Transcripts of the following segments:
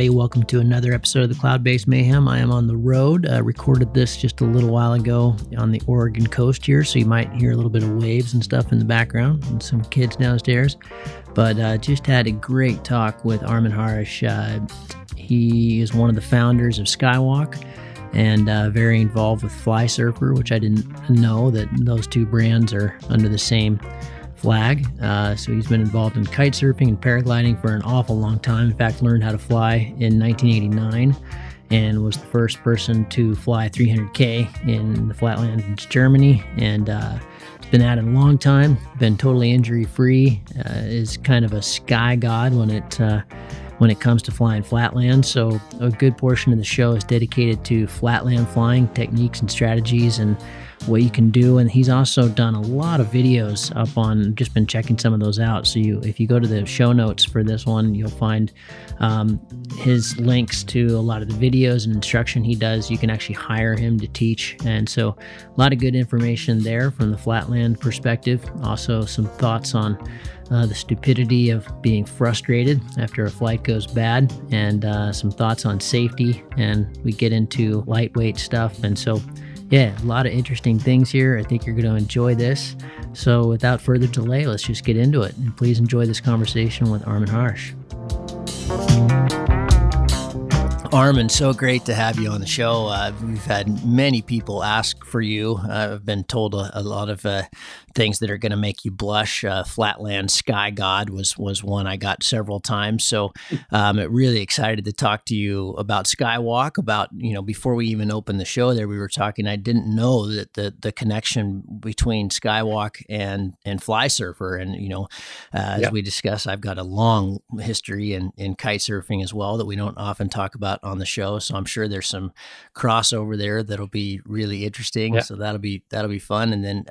everybody. Welcome to another episode of the Cloud-Based Mayhem. I am on the road. Recorded this just a little while ago on the Oregon coast here, so you might hear a little bit of waves and stuff in the background and some kids downstairs. But just had a great talk with Armin Harich. He is one of the founders of Skywalk and very involved with Fly Surfer, which I didn't know that those two brands are under the same flag. So he's been involved in kite surfing and paragliding for an awful long time. In fact, learned how to fly in 1989 and was the first person to fly 300K in the Flatlands in Germany. And been at it a long time, been totally injury-free, is kind of a SkyGod when it comes to flying flatlands. So a good portion of the show is dedicated to flatland flying techniques and strategies and what you can do. And he's also done a lot of videos up on, just been checking some of those out. So if you go to the show notes for this one, you'll find his links to a lot of the videos and instruction he does. You can actually hire him to teach. And so a lot of good information there from the flatland perspective. Also some thoughts on the stupidity of being frustrated after a flight goes bad, and some thoughts on safety. And we get into lightweight stuff. And so yeah, a lot of interesting things here. I think you're going to enjoy this. So without further delay, let's just get into it. And please enjoy this conversation with Armin Harich. Armin, so great to have you on the show. We've had many people ask for you. I've been told a lot of things that are going to make you blush. Flatland SkyGod was one I got several times. So I'm really excited to talk to you about Skywalk. About, before we even opened the show there, we were talking. I didn't know that the connection between Skywalk and Fly Surfer. And, as we discussed, I've got a long history in kite surfing as well that we don't often talk about on the show. So I'm sure there's some crossover there that'll be really interesting. Yeah. So that'll be fun. And then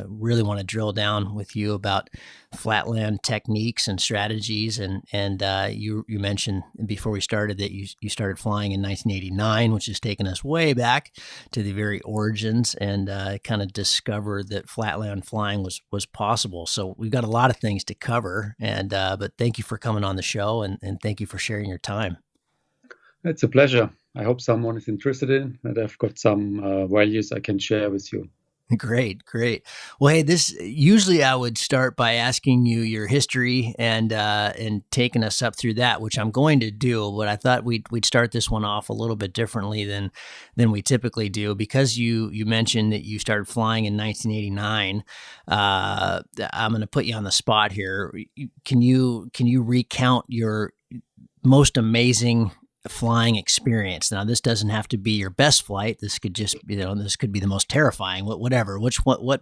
really want to drill down with you about flatland techniques and strategies. And you mentioned before we started that you started flying in 1989, which has taken us way back to the very origins, and kind of discovered that flatland flying was possible. So we've got a lot of things to cover. And but thank you for coming on the show, and thank you for sharing your time. It's a pleasure. I hope someone is interested in that. I've got some values I can share with you. Great. Well, hey, usually I would start by asking you your history and taking us up through that, which I'm going to do. But I thought we'd start this one off a little bit differently than we typically do, because you mentioned that you started flying in 1989. I'm going to put you on the spot here. Can you recount your most amazing flying experience? Now, this doesn't have to be your best flight. This could just, this could be the most terrifying. Whatever. What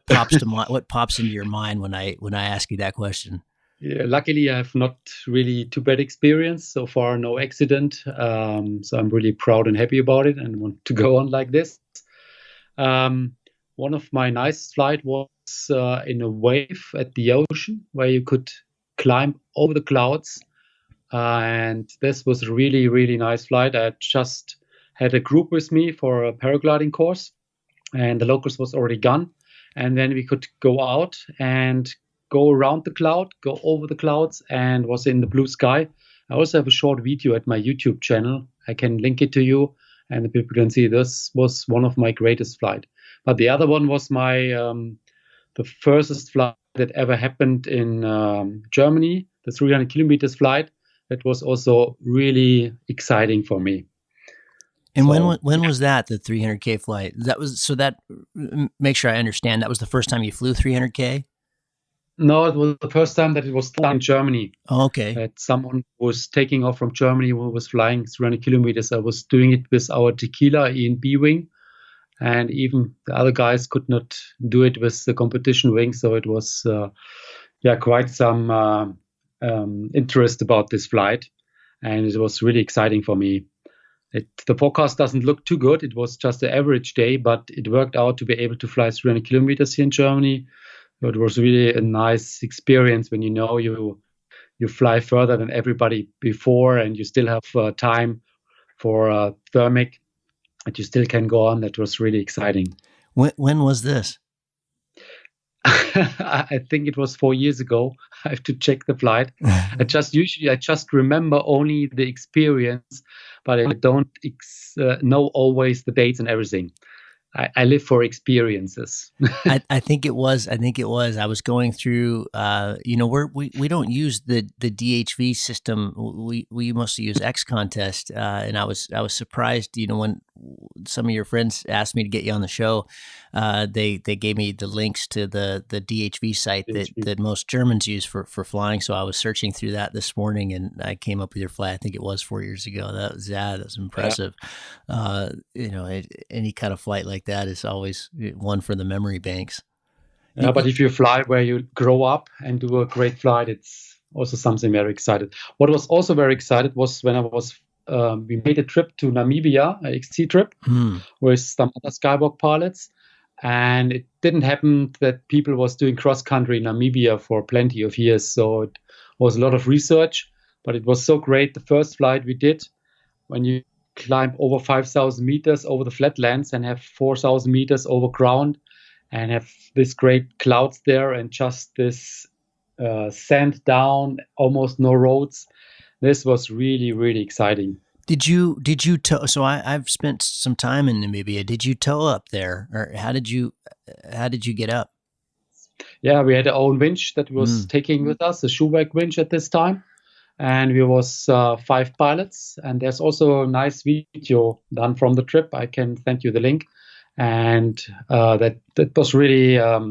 pops to mind? What pops into your mind when I ask you that question? Yeah, luckily I have not really too bad experience so far. No accident. So I'm really proud and happy about it, and want to go on like this. One of my nicest flight was in a wave at the ocean, where you could climb over the clouds. And this was a really, really nice flight. I just had a group with me for a paragliding course, and the locals was already gone. And then we could go out and go around the cloud, go over the clouds, and was in the blue sky. I also have a short video at my YouTube channel. I can link it to you, and the people can see this was one of my greatest flight. But the other one was my the furthest flight that ever happened in Germany, the 300 kilometers flight. That was also really exciting for me. And so, when was that, the 300K flight? Make sure I understand, that was the first time you flew 300K? No, it was the first time that it was in Germany. Oh, okay. That someone was taking off from Germany who was flying 300 kilometers. I was doing it with our Tequila in B wing, and even the other guys could not do it with the competition wing. So it was quite some interest about this flight, and it was really exciting for me. The forecast doesn't look too good. It was just an average day, but it worked out to be able to fly 300 kilometers here in Germany. So it was really a nice experience when you fly further than everybody before, and you still have time for thermic, and you still can go on. That was really exciting. When was this? I think it was 4 years ago. I have to check the flight. I just remember only the experience, but I don't know always the dates and everything. I live for experiences. I think it was. I think it was. I was going through. We don't use the DHV system. We mostly use X Contest, and I was surprised. When some of your friends asked me to get you on the show, they gave me the links to the DHV site that most Germans use for flying. So I was searching through that this morning, and I came up with your flight. I think it was 4 years ago. That was impressive. Yeah. Any kind of flight like that is always one for the memory banks. Yeah, but if you fly where you grow up and do a great flight, it's also something very excited. What was also very excited was when we made a trip to Namibia, a XC trip, with some other Skywalk pilots. And it didn't happen that people was doing cross-country in Namibia for plenty of years. So it was a lot of research, but it was so great. The first flight we did, when you climb over 5,000 meters over the flatlands and have 4,000 meters over ground and have this great clouds there and just this sand down, almost no roads. This was really, really exciting. Did you tow? So I've spent some time in Namibia. Did you tow up there, or how did you get up? Yeah, we had our own winch that was taking with us, a shoeback winch at this time. And we was 5 pilots. And there's also a nice video done from the trip. I can send you the link. And that was really a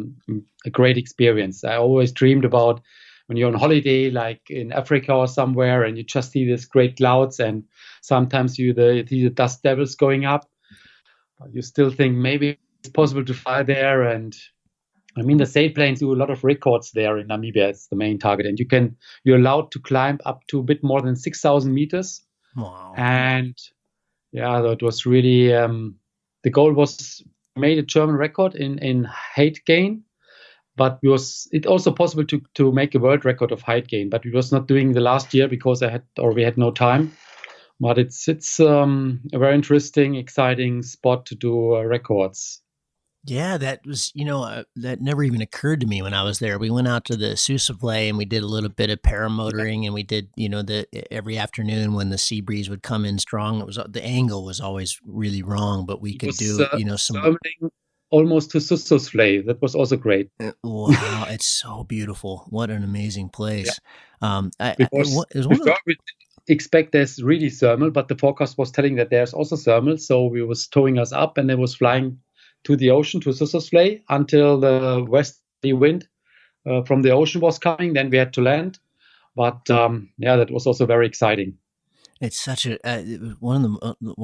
great experience. I always dreamed about when you're on holiday, like in Africa or somewhere, and you just see these great clouds, and sometimes you see the dust devils going up. But you still think maybe it's possible to fly there. And I mean, the sailplanes do a lot of records there in Namibia. It's the main target, and you're allowed to climb up to a bit more than 6,000 meters. Wow! And yeah, that was really the goal was made a German record in height gain, but it also possible to make a world record of height gain. But we was not doing the last year because we had no time. But it's a very interesting, exciting spot to do records. Yeah, that was, that never even occurred to me when I was there. We went out to the Susavlay and we did a little bit of paramotoring, and we did, every afternoon when the sea breeze would come in strong, the angle was always really wrong, but we could do, some almost to Susavlay. That was also great. Wow, it's so beautiful. What an amazing place. Yeah. We expect there's really thermal, but the forecast was telling that there's also thermal. So we was towing us up, and it was flying to the ocean, to Susavlay, until the westerly wind from the ocean was coming. Then we had to land. But that was also very exciting. It's such one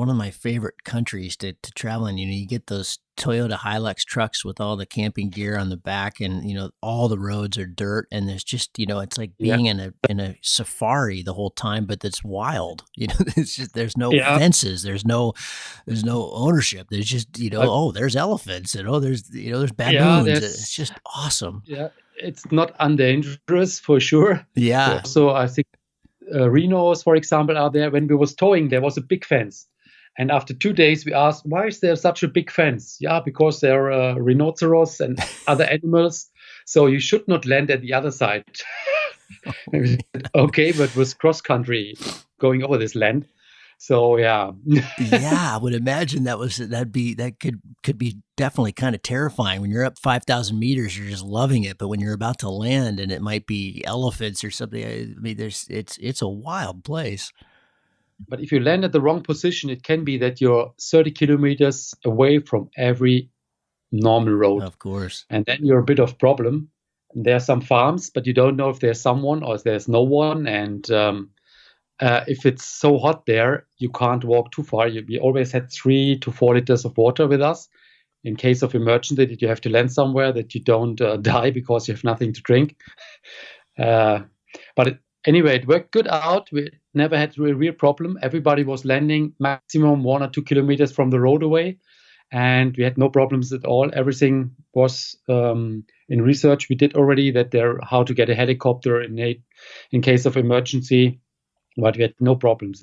of my favorite countries to travel in. You get those Toyota Hilux trucks with all the camping gear on the back, and all the roads are dirt, and there's just it's like being in a safari the whole time, but that's wild. It's just there's no fences, there's no ownership. There's just there's elephants, and there's baboons. It's just awesome. Yeah, it's not undangerous for sure. Yeah. So I think rhinos, for example, are there. When we was towing, there was a big fence. And after 2 days, we asked, why is there such a big fence? Yeah, because there are rhinoceros and other animals. So you should not land at the other side. Okay, but it was cross-country going over this land. So, yeah. Yeah, I would imagine that could be definitely kind of terrifying. When you're up 5,000 meters, you're just loving it. But when you're about to land and it might be elephants or something, I mean, it's a wild place. But if you land at the wrong position, it can be that you're 30 kilometers away from every normal road. Of course. And then you're a bit of problem. There are some farms, but you don't know if there's someone or if there's no one. And if it's so hot there, you can't walk too far. We always had 3 to 4 liters of water with us in case of emergency, that you have to land somewhere, that you don't die because you have nothing to drink. Anyway, it worked good out. We never had a real problem. Everybody was landing maximum 1 or 2 kilometers from the road away, and we had no problems at all. Everything was in research we did already, that how to get a helicopter in case of emergency, but we had no problems.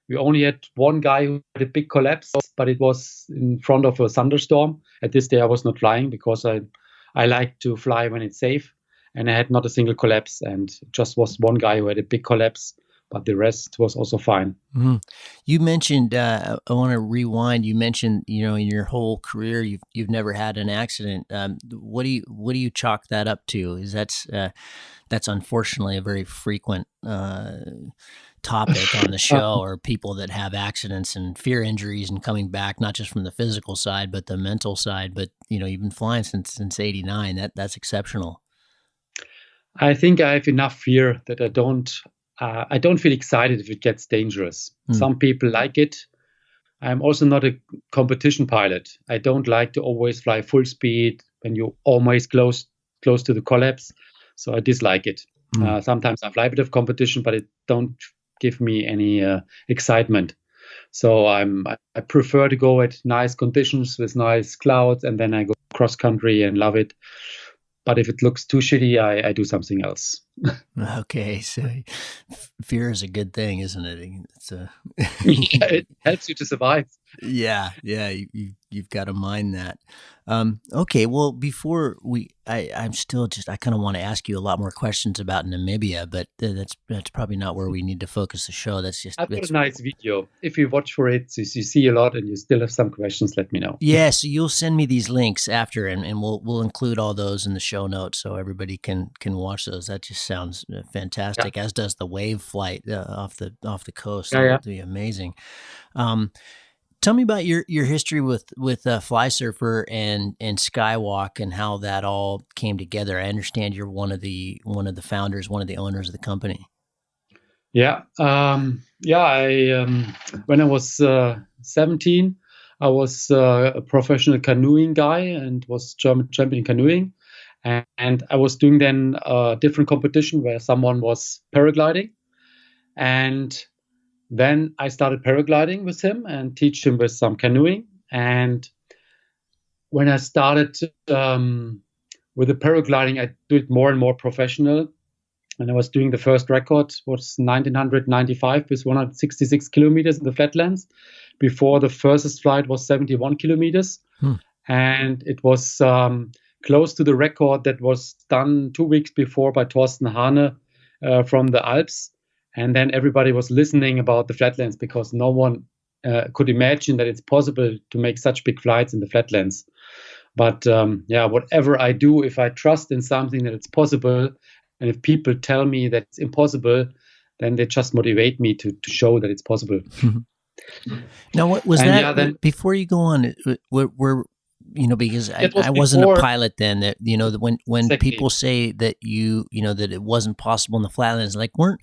We only had one guy who had a big collapse, but it was in front of a thunderstorm. At this day, I was not flying because I I like to fly when it's safe. And I had not a single collapse, and just was one guy who had a big collapse, but the rest was also fine. Mm-hmm. You mentioned, I want to rewind. You mentioned, in your whole career, you've never had an accident. What do you chalk that up to? Is that's unfortunately a very frequent topic on the show, or people that have accidents and fear injuries and coming back, not just from the physical side, but the mental side. But you've been flying since '89. That's exceptional. I think I have enough fear that I don't feel excited if it gets dangerous. Some people like it. I'm also not a competition pilot. I don't like to always fly full speed when you're almost close to the collapse. So I dislike it. Sometimes I fly a bit of competition, but it don't give me any excitement. So I prefer to go at nice conditions with nice clouds, and then I go cross country and love it. But if it looks too shitty, I do something else. Okay, so fear is a good thing, isn't it? It's yeah, it helps you to survive. Yeah, you've got to mind that. Okay, well, before I kind of want to ask you a lot more questions about Namibia, but that's probably not where we need to focus the show. I've got a nice video. If you watch for it, you see a lot, and you still have some questions, let me know. Yeah, so you'll send me these links after, and we'll include all those in the show notes so everybody can watch those. That just sounds fantastic. As does the wave flight off the coast. That'll be amazing. Tell me about your history with Fly Surfer and Skywalk, and how that all came together. I understand you're one of the founders, one of the owners of the company. Yeah. I when I was 17, I was a professional canoeing guy and was German champion in canoeing. And I was doing then a different competition where someone was paragliding. And then I started paragliding with him and teach him with some canoeing. And when I started with the paragliding, I do it more and more professional. And I was doing the first record, was 1995 with 166 kilometers in the Flatlands. Before the furthest flight was 71 kilometers. And it was close to the record that was done 2 weeks before by Thorsten Hane from the Alps. And then everybody was listening about the Flatlands because no one could imagine that it's possible to make such big flights in the Flatlands. But whatever I do, if I trust in something that it's possible, and if people tell me that it's impossible, then they just motivate me to show that it's possible. Now, what was that? Before you go on, because I wasn't a pilot then. That when exactly. People say that that it wasn't possible in the Flatlands, like weren't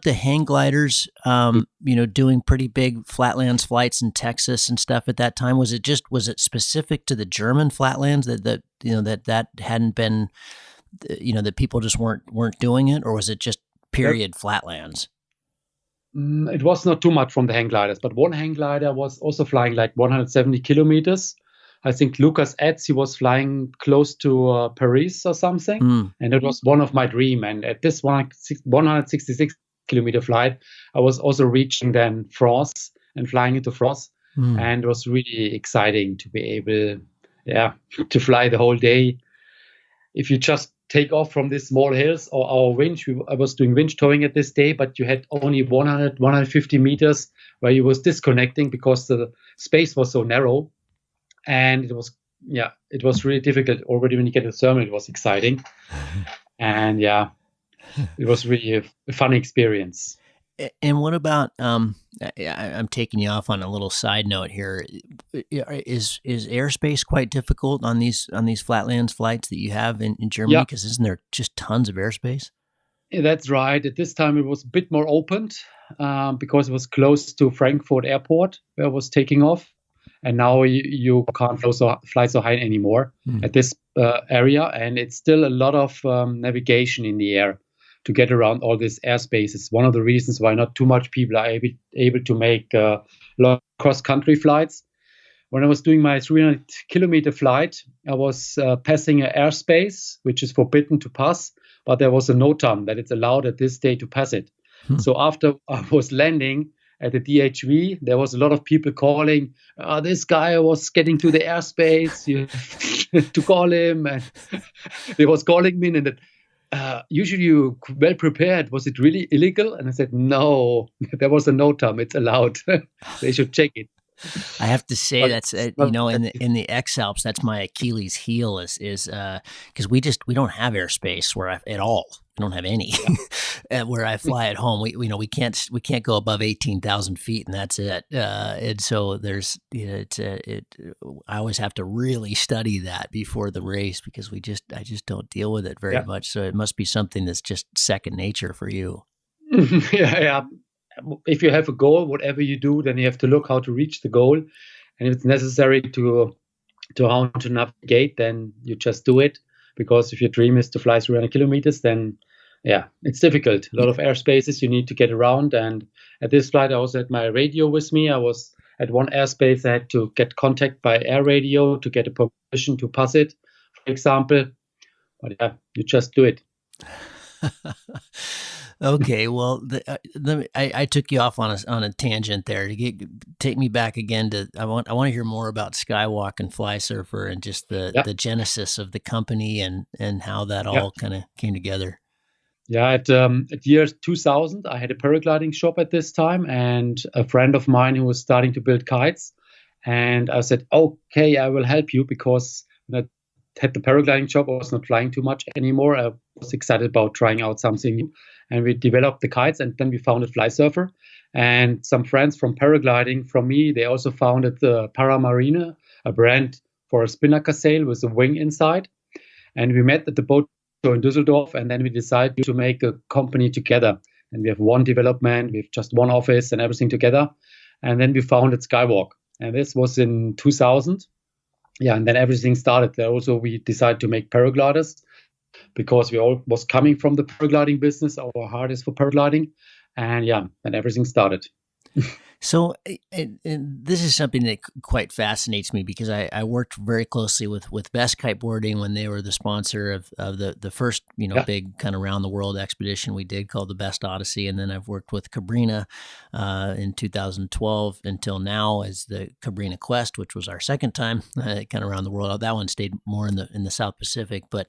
the hang gliders doing pretty big Flatlands flights in Texas and stuff at that time? Was it specific to the German Flatlands that hadn't been that people just weren't doing it, or was it just period Flatlands? It was not too much from the hang gliders, but one hang glider was also flying like 170 kilometers. I think Lucas Etz, he was flying close to Paris or something. And it was one of my dream. And at this 166 kilometer flight, I was also reaching then France and flying into France. And it was really exciting to be able, to fly the whole day. If you just take off from these small hills or our winch, I was doing winch towing at this day, but you had only 150 meters where you was disconnecting because the space was so narrow. And it was really difficult. Already when you get to the thermal, it was exciting. And it was really a fun experience. And what about, I'm taking you off on a little side note here. Is airspace quite difficult on these Flatlands flights that you have in Germany? Because isn't there just tons of airspace? Yeah, that's right. At this time, it was a bit more opened because it was close to Frankfurt Airport where I was taking off. And now you can't fly so high anymore at this area. And it's still a lot of navigation in the air to get around all this airspace. It's one of the reasons why not too much people are able to make long cross-country flights. When I was doing my 300 kilometer flight, I was passing an airspace, which is forbidden to pass, but there was a NOTAM that it's allowed at this day to pass it. So after I was landing at the DHV, there was a lot of people calling, this guy was getting to the airspace. to call him, and they was calling me, and that usually you well prepared. Was it really illegal? And I said, no, there was a note, Tom. It's allowed. They should check it. I have to say But that's it's you not know, in that the X Alps, that's my Achilles heel is because we don't have airspace at all. We don't have any. Yeah. Where I fly at home, we can't go above 18,000 feet, and that's it. And so there's I always have to really study that before the race because I just don't deal with it very Yeah. much. So it must be something that's just second nature for you. Yeah. If you have a goal, whatever you do, then you have to look how to reach the goal. And if it's necessary to how to navigate, then you just do it. Because if your dream is to fly 300 kilometers, then yeah, it's difficult. A lot of airspaces you need to get around. And at this flight, I also had my radio with me. I was at one airspace. I had to get contact by air radio to get a permission to pass it, for example. But yeah, you just do it. Okay, well, I took you off on a tangent there. Take me back again to I want to hear more about Skywalk and Fly Surfer and just the genesis of the company and how that all kind of came together. Yeah, at year 2000, I had a paragliding shop at this time, and a friend of mine who was starting to build kites, and I said, okay, I will help you because when I had the paragliding shop, I was not flying too much anymore. I was excited about trying out something new. And we developed the kites, and then we founded Fly Surfer. And some friends from paragliding from me, they also founded the Paramarine, a brand for a spinnaker sail with a wing inside. And we met at the boat show in Düsseldorf, and then we decided to make a company together. And we have one development, we have just one office and everything together. And then we founded Skywalk. And this was in 2000. Yeah, and then everything started. There also we decided to make paragliders, because we all was coming from the paragliding business. Our heart is for paragliding. And yeah, and everything started. So and this is something that quite fascinates me because I worked very closely with Best Kiteboarding when they were the sponsor of the first big kind of round the world expedition we did called the Best Odyssey, and then I've worked with Cabrina in 2012 until now as the Cabrina Quest, which was our second time kind of around the world. That one stayed more in the South Pacific, but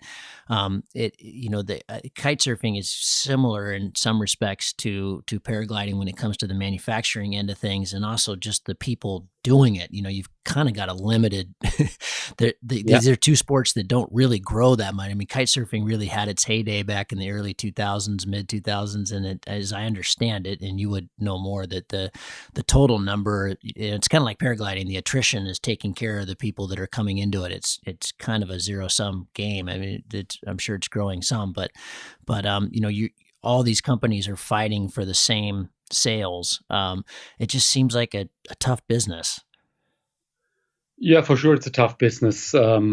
the kite surfing is similar in some respects to paragliding when it comes to the manufacturing end of things, and also just the people doing it. You've kind of got a limited these are two sports that don't really grow that much. I mean, kite surfing really had its heyday back in the early 2000s, mid 2000s, and as I understand it, and you would know more, that the total number, it's kind of like paragliding, the attrition is taking care of the people that are coming into it. It's kind of a zero-sum game. I mean, I'm sure it's growing some, but all these companies are fighting for the same sales. It just seems like a tough business. Yeah, for sure, it's a tough business. I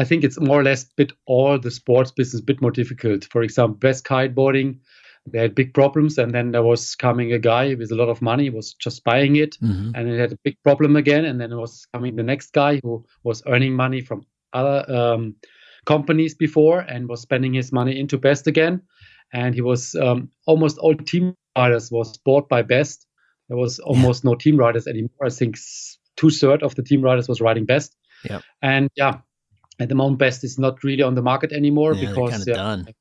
think it's more or less all the sports business a bit more difficult. For example, Best Kiteboarding, they had big problems, and then there was coming a guy with a lot of money, was just buying it, and it had a big problem again, and then it was coming the next guy who was earning money from other companies before and was spending his money into Best again. And he was almost all team riders was bought by Best. There was almost no team riders anymore. I think 2/3 of the team riders was riding Best. Yeah. And at the moment, Best is not really on the market anymore because they're kind of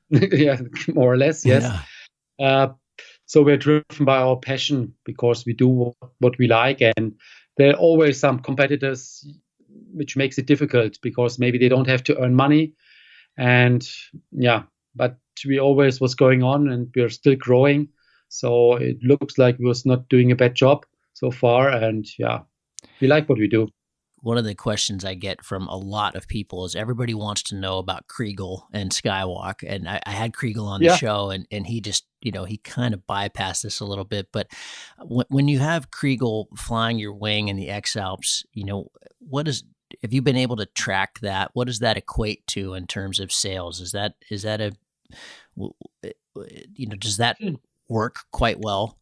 done. Yeah, more or less, yes. Yeah. So we're driven by our passion because we do what we like, and there are always some competitors, which makes it difficult because maybe they don't have to earn money, and but we always was going on, and we're still growing. So it looks like we was not doing a bad job so far, and we like what we do. One of the questions I get from a lot of people is everybody wants to know about Kriegel and Skywalk. And I had Kriegel on the show, and he just, he kind of bypassed this a little bit. But when you have Kriegel flying your wing in the X Alps, have you been able to track that? What does that equate to in terms of sales? Is that does that work quite well?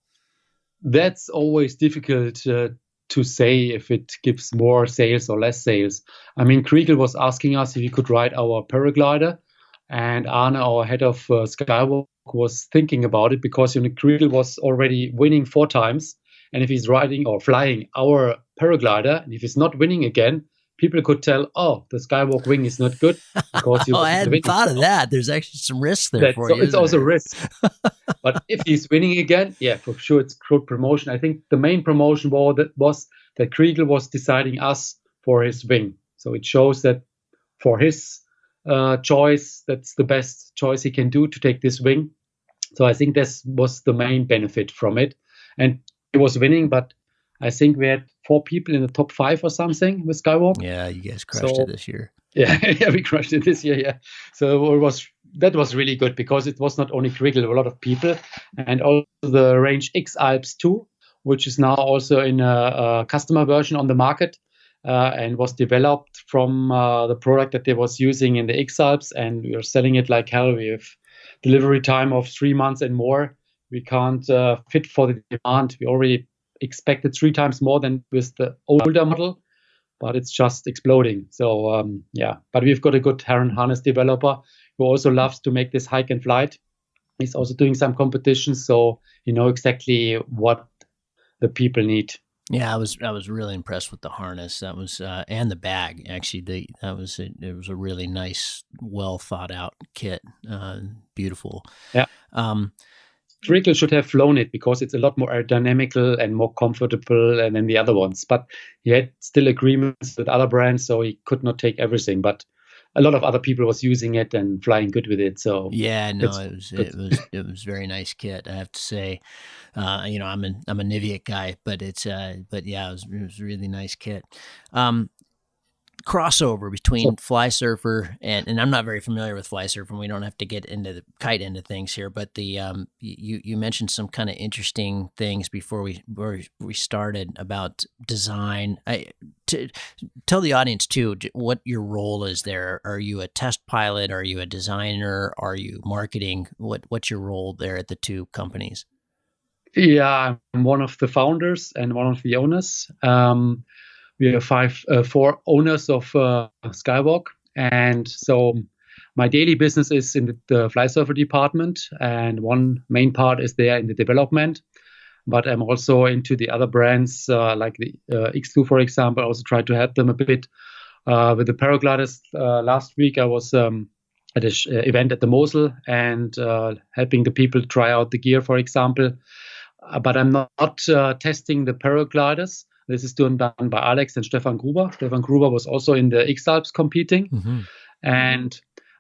That's always difficult to say if it gives more sales or less sales. I mean, Kriegel was asking us if he could ride our paraglider, and Arne, our head of Skywalk, was thinking about it because Kriegel was already winning 4 times, and if he's riding or flying our paraglider, and if he's not winning again, people could tell, oh, the Skywalk wing is not good because I hadn't thought of that. There's actually some risks there for you. It's also a risk. But if he's winning again, yeah, for sure, it's good promotion. I think the main promotion was that Kriegel was deciding us for his wing. So it shows that for his choice, that's the best choice he can do to take this wing. So I think this was the main benefit from it. And he was winning, but I think we had 4 people in the top 5 or something with Skywalk. Yeah, you guys crushed it this year. Yeah, we crushed it this year. Yeah, so that was really good because it was not only Kriegel, a lot of people, and also the Range X Alps 2, which is now also in a customer version on the market, and was developed from the product that they was using in the X Alps, and we are selling it like hell. We have delivery time of 3 months and more. We can't fit for the demand. We already expected 3 times more than with the older model, but it's just exploding. So but we've got a good harness developer who also loves to make this hike and flight. He's also doing some competitions, so you know exactly what the people need. Yeah, I was really impressed with the harness. That was and the bag. Actually, it was a really nice, well thought out kit. Beautiful. Yeah. Kriegel should have flown it because it's a lot more aerodynamical and more comfortable than the other ones. But he had still agreements with other brands, so he could not take everything. But a lot of other people was using it and flying good with it. So yeah, no, it was very nice kit. I have to say, I'm a Nivic guy, but yeah, it was really nice kit. Crossover between Fly Surfer and I'm not very familiar with Fly Surfer, and we don't have to get into the kite end of things here, but the you mentioned some kind of interesting things before we started about design. Tell the audience too what your role is there. Are you a test pilot? Are you a designer? Are you marketing? What's your role there at the 2 companies? Yeah, I'm one of the founders and one of the owners. We have 4 owners of Skywalk, and so my daily business is in the Fly Surfer department, and one main part is there in the development. But I'm also into the other brands like the X2, for example. I also try to help them a bit with the paragliders. Last week I was at an event at the Mosel and helping the people try out the gear, for example. But I'm not testing the paragliders. This is done by Alex and Stefan Gruber. Stefan Gruber was also in the X Alps competing. Mm-hmm.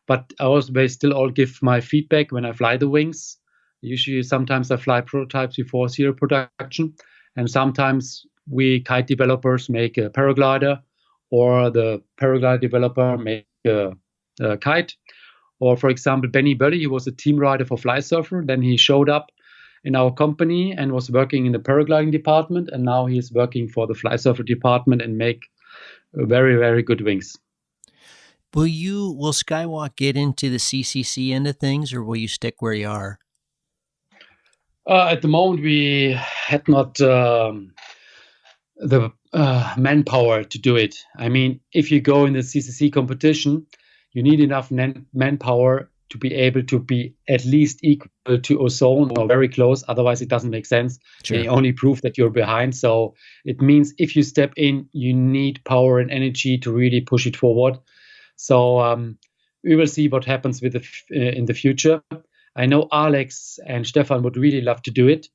But I always still all give my feedback when I fly the wings. Usually, sometimes I fly prototypes before serial production. And sometimes we kite developers make a paraglider, or the paraglider developer make a kite. Or for example, Benny Bölli, he was a team rider for Fly Surfer. Then he showed up in our company and was working in the paragliding department, and now he is working for the Fly Surfer department and make very, very good wings. Will Skywalk get into the CCC end of things, or will you stick where you are? At the moment, we had not the manpower to do it. I mean, if you go in the CCC competition, you need enough manpower to be able to be at least equal to ozone or very close. Otherwise, it doesn't make sense. Sure. You only prove that you're behind. So it means if you step in, you need power and energy to really push it forward. So we will see what happens with in the future. I know Alex and Stefan would really love to do it.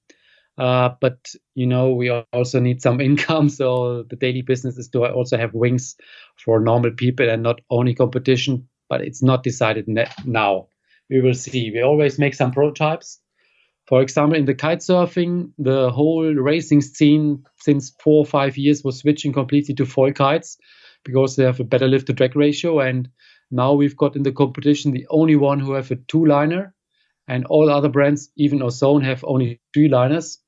But, we also need some income. So the daily business is to also have wings for normal people and not only competition. But it's not decided now. We will see. We always make some prototypes. For example, in the kite surfing, the whole racing scene since 4 or 5 years was switching completely to foil kites because they have a better lift to drag ratio. And now we've got in the competition the only one who have a 2-liner, and all other brands, even Ozone, have only 3-liners.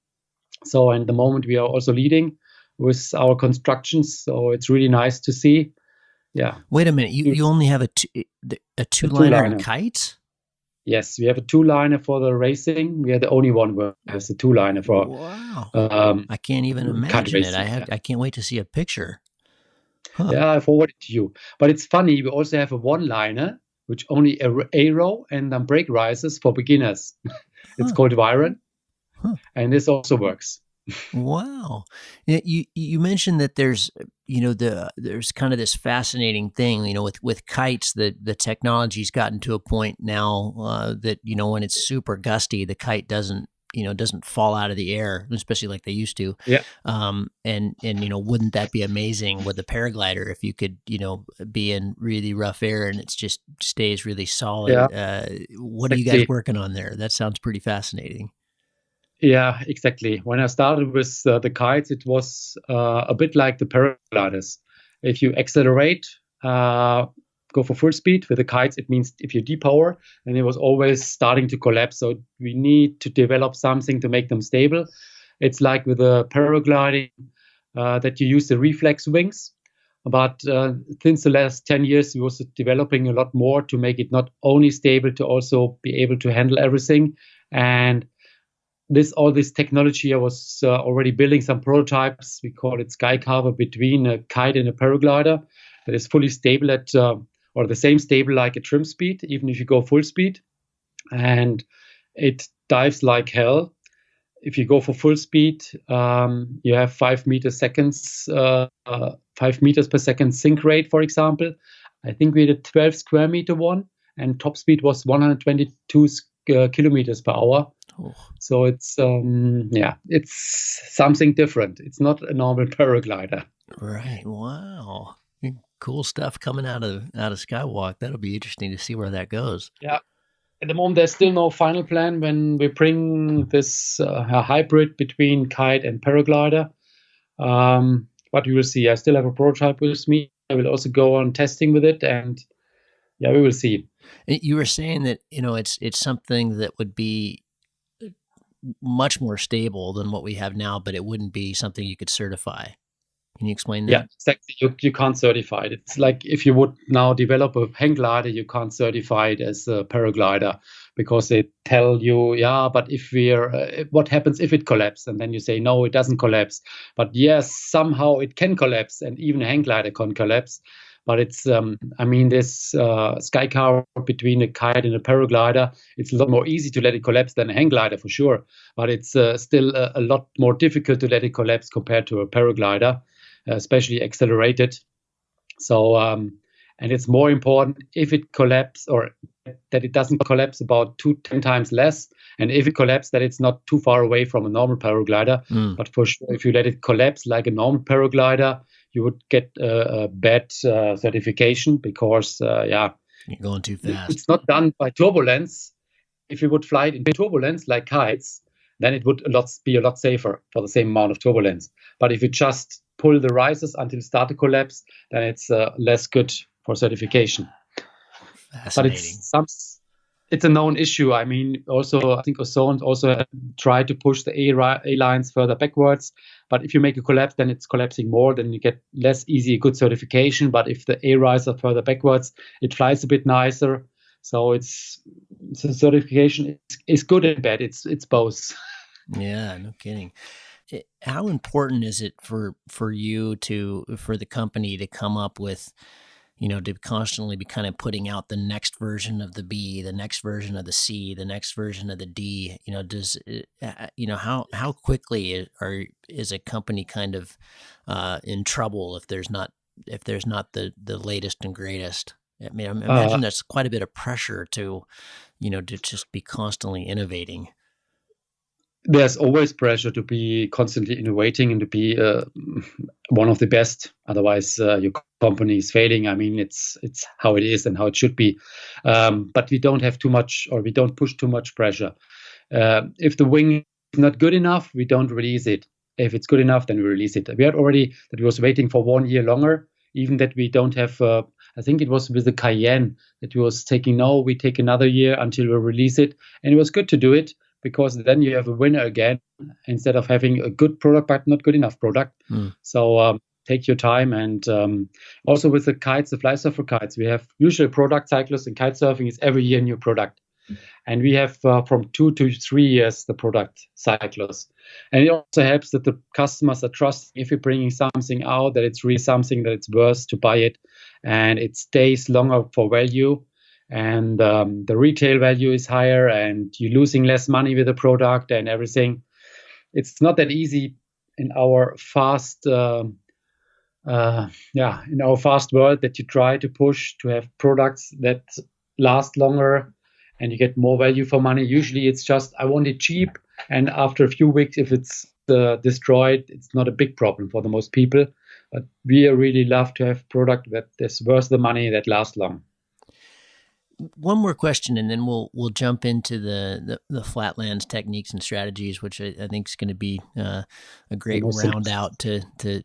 So at the moment we are also leading with our constructions. So it's really nice to see. Yeah. Wait a minute. You only have a 2-liner in kites? Yes, we have a 2-liner for the racing. We are the only one who has a 2-liner for. Wow. I can't even imagine it. I can't wait to see a picture. Huh. Yeah, I forwarded it to you. But it's funny. We also have a 1-liner, which only aero and brake rises for beginners. It's called Viron, and this also works. Wow. Yeah, you mentioned that there's there's kind of this fascinating thing, with kites, the technology's gotten to a point now that when it's super gusty, the kite doesn't fall out of the air, especially like they used to. Yeah, And wouldn't that be amazing with a paraglider if you could be in really rough air and it's just stays really yeah, solid? What are you guys exactly. working on there? That sounds pretty fascinating. Yeah, exactly. When I started with the kites, it was a bit like the paragliders. If you accelerate, uh, go for full speed with the kites, it means if you depower, and it was always starting to collapse. So we need to develop something to make them stable. It's like with the paragliding that you use the reflex wings. But since the last 10 years, we was developing a lot more to make it not only stable, to also be able to handle everything. And all this technology, I was already building some prototypes. We call it sky cover between a kite and a paraglider that is fully stable at or the same stable like a trim speed, even if you go full speed, and it dives like hell. If you go for full speed, you have 5 meters per second sink rate, for example. I think we had a 12 square meter one, and top speed was 122 kilometers per hour. Oh. So it's something different. It's not a normal paraglider. Right. Wow. Cool stuff coming out of Skywalk. That'll be interesting to see where that goes. Yeah. At the moment, there's still no final plan when we bring this hybrid between kite and paraglider. But we will see. I still have a prototype with me. I will also go on testing with it, and yeah, we will see. You were saying that it's something that would be much more stable than what we have now, but it wouldn't be something you could certify. Can you explain Yeah, that? exactly. You can't certify it. It's like if you would now develop a hang glider, you can't certify it as a paraglider because they tell you, yeah, but if what happens if it collapses? And then you say, no, it doesn't collapse. But yes, somehow it can collapse, and even a hang glider can collapse. But it's, this sky car between a kite and a paraglider, it's a lot more easy to let it collapse than a hang glider for sure. But it's still a lot more difficult to let it collapse compared to a paraglider, especially accelerated. So, and it's more important if it collapses or that it doesn't collapse about 10 times less. And if it collapses, that it's not too far away from a normal paraglider. But for sure, if you let it collapse like a normal paraglider, you would get a bad certification because, You're going too fast. it's not done by turbulence. If you would fly it in turbulence like kites, then it would be a lot safer for the same amount of turbulence. But if you just pull the risers until it starts to collapse, then it's less good for certification. But Fascinating. it's a known issue. I mean, also I think Ozone also try to push the A lines further backwards. But if you make a collapse, then it's collapsing more. Then you get less easy good certification. But if the A riser further backwards, it flies a bit nicer. So the certification is good and bad. It's both. Yeah, no kidding. How important is it for you for the company to come up with, to constantly be kind of putting out the next version of the B, the next version of the C, the next version of the D? Does how quickly is a company kind of in trouble if there's not the latest and greatest? I mean, I imagine that's quite a bit of pressure to just be constantly innovating. There's always pressure to be constantly innovating and to be one of the best. Otherwise, your company is failing. I mean, it's how it is and how it should be. But we don't have too much, or we don't push too much pressure. If the wing is not good enough, we don't release it. If it's good enough, then we release it. We had already that we was waiting for 1 year longer, even that we don't have. I think it was with the Cayenne that we was taking. No, we take another year until we release it, and it was good to do it, because then you have a winner again instead of having a good product but not good enough product. So take your time. And also with the kites, the fly surfer kites, we have usually product cycles in kite surfing is every year new product. And we have from 2 to 3 years the product cycles. And it also helps that the customers are trusting if you're bringing something out, that it's really something that it's worth to buy it, and it stays longer for value. And the retail value is higher, and you're losing less money with the product and everything. It's not that easy in our fast in our fast world that you try to push to have products that last longer and you get more value for money. Usually it's just, I want it cheap, and after a few weeks, if it's destroyed, it's not a big problem for the most people. But we really love to have product that is worth the money, that lasts long. One more question, and then we'll jump into the Flatlands techniques and strategies, which I think is going to be a great round out to the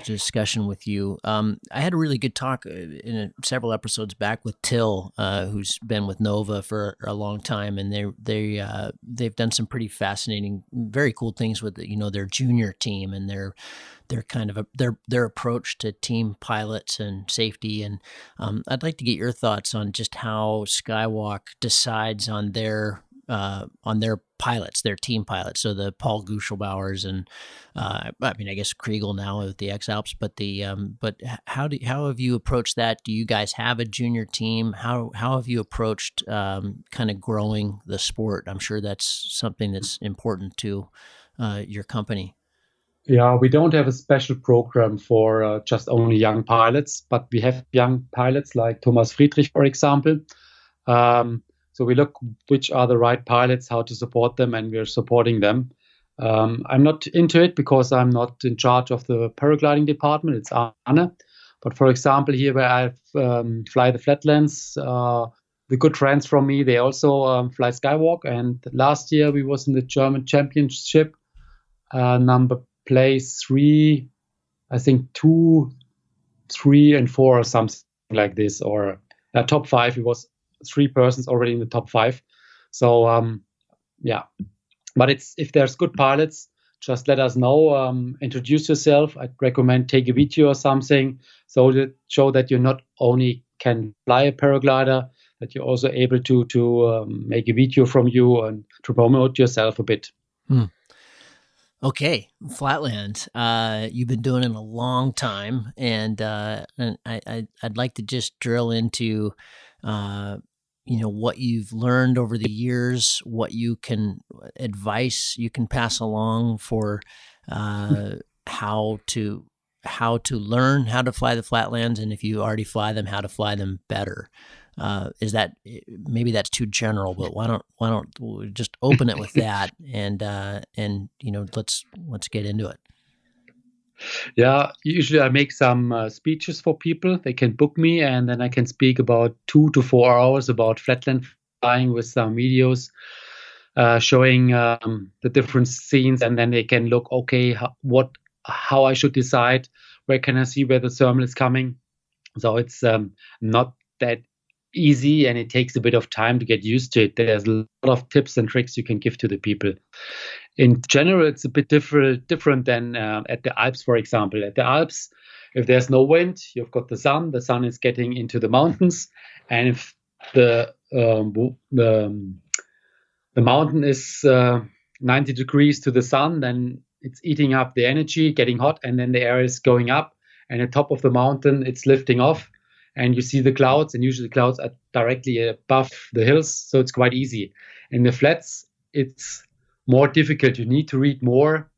discussion with you. I had a really good talk in several episodes back with Till, who's been with Nova for a long time, and they've done some pretty fascinating, very cool things with their junior team and their kind of their approach to team pilots and safety. And I'd like to get your thoughts on just how Skywalk decides on their pilots, their team pilots. So the Paul Guschelbauers and I guess Kriegel now with the X Alps, but how have you approached that? Do you guys have a junior team? How have you approached kind of growing the sport? I'm sure that's something that's important to your company. Yeah, we don't have a special program for just only young pilots, but we have young pilots like Thomas Friedrich, for example. So we look which are the right pilots, how to support them, and we're supporting them. I'm not into it because I'm not in charge of the paragliding department. It's Anne. But for example, here where I fly the Flatlands, the good friends from me, they also fly Skywalk. And last year we was in the German championship, place 3, I think 2, 3, and 4 or something like this, or top 5. It was 3 persons already in the top 5. So but if there's good pilots, just let us know. Introduce yourself. I'd recommend take a video or something, so to show that you not only can fly a paraglider, that you're also able to make a video from you and to promote yourself a bit. Okay, Flatlands. You've been doing it a long time, and I'd like to just drill into, what you've learned over the years, what advice you can pass along for how to learn how to fly the Flatlands, and if you already fly them, how to fly them better. Is that, maybe that's too general, but why don't we just open it with that and let's get into it. Yeah, usually I make some speeches for people. They can book me, and then I can speak about 2 to 4 hours about flatland flying with some videos showing the different scenes, and then they can look, okay, how I should decide, where can I see where the thermal is coming. So it's not that easy, and it takes a bit of time to get used to it. There's a lot of tips and tricks you can give to the people. In general, it's a bit different than at the Alps, for example. At the Alps, if there's no wind, you've got the sun is getting into the mountains, and if the mountain is 90 degrees to the sun, then it's eating up the energy, getting hot, and then the air is going up, and at the top of the mountain, it's lifting off. And you see the clouds, and usually the clouds are directly above the hills, so it's quite easy. In the flats, it's more difficult. You need to read more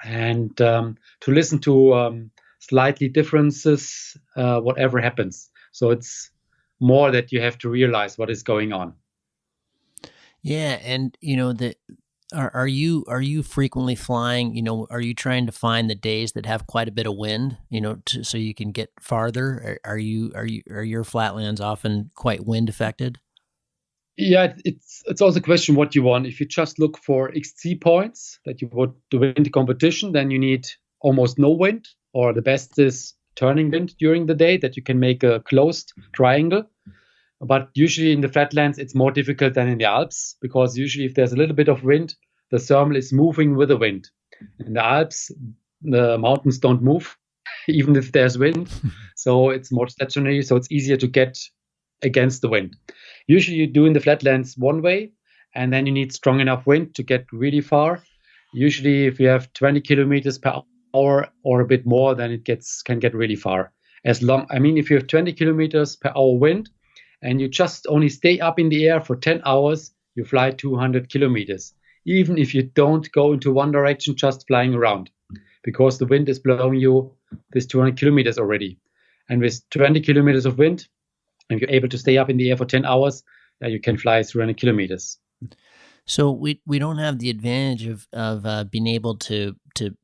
and to listen to slightly differences, whatever happens. So it's more that you have to realize what is going on. Yeah, and Are you frequently flying? Are you trying to find the days that have quite a bit of wind? So you can get farther. Are your Flatlands often quite wind affected? Yeah, it's also a question what you want. If you just look for XC points that you want to win the competition, then you need almost no wind, or the best is turning wind during the day that you can make a closed triangle. But usually in the Flatlands, it's more difficult than in the Alps, because usually if there's a little bit of wind, the thermal is moving with the wind. In the Alps, the mountains don't move, even if there's wind. So it's more stationary, so it's easier to get against the wind. Usually you do in the Flatlands one way, and then you need strong enough wind to get really far. Usually if you have 20 kilometers per hour or a bit more, then it can get really far. If you have 20 kilometers per hour wind, and you just only stay up in the air for 10 hours, you fly 200 kilometers. Even if you don't go into one direction, just flying around. because the wind is blowing you this 200 kilometers already. And with 20 kilometers of wind, and you're able to stay up in the air for 10 hours, you can fly 300 kilometers. So we don't have the advantage of being able to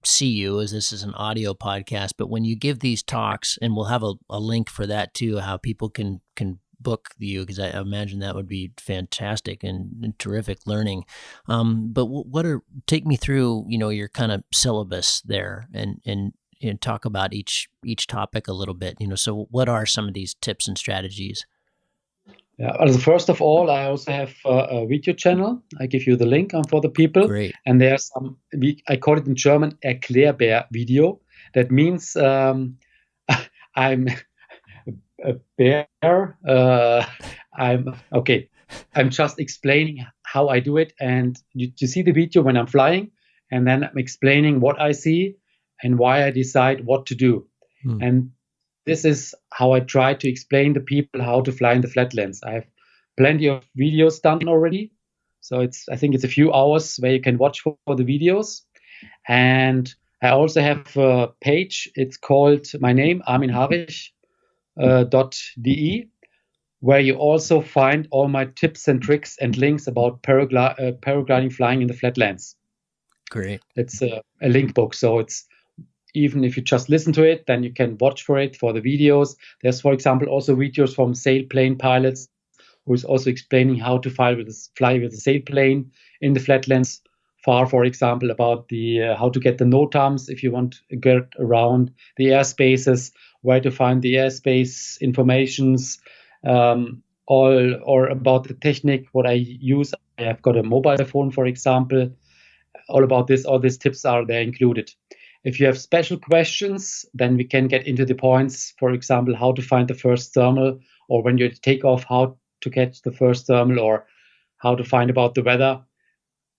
see you, as this is an audio podcast. But when you give these talks, and we'll have a link for that too, how people can book you, because I imagine that would be fantastic and terrific learning. But take me through, your kind of syllabus there, and talk about each topic a little bit. So what are some of these tips and strategies? Yeah, also first of all, I also have a video channel. I give you the link for the people. Great. And there's I call it in German, Erklärbär video. That means I'm a bear. I'm just explaining how I do it. And you see the video when I'm flying, and then I'm explaining what I see and why I decide what to do. And this is how I try to explain to people how to fly in the Flatlands. I have plenty of videos done already. So I think it's a few hours where you can watch for the videos. And I also have a page. It's called my name, Armin Harich, .de, where you also find all my tips and tricks and links about paragliding flying in the Flatlands. Great. It's a link book. So it's, even if you just listen to it, then you can watch for the videos. There's, for example, also videos from sailplane pilots who is also explaining how to fly with a sailplane in the Flatlands. For example, about the how to get the NOTAMs if you want to get around the airspaces, where to find the airspace informations, or about the technique, what I use. I have got a mobile phone, for example. All about this, all these tips are there included. If you have special questions, then we can get into the points, for example, how to find the first thermal, or when you take off, how to catch the first thermal, or how to find about the weather.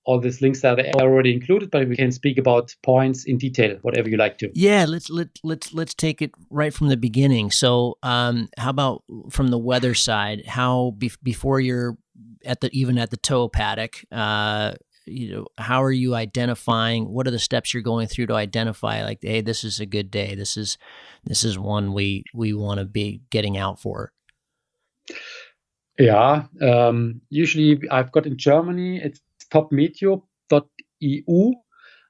All these links are already included, but we can speak about points in detail, whatever you like to. Yeah, let's take it right from the beginning. So, how about from the weather side? How before you're even at the tow paddock, how are you identifying? What are the steps you're going through to identify, like, hey, this is a good day. This is one we want to be getting out for. Yeah, usually I've got in Germany, it's topmeteo.eu.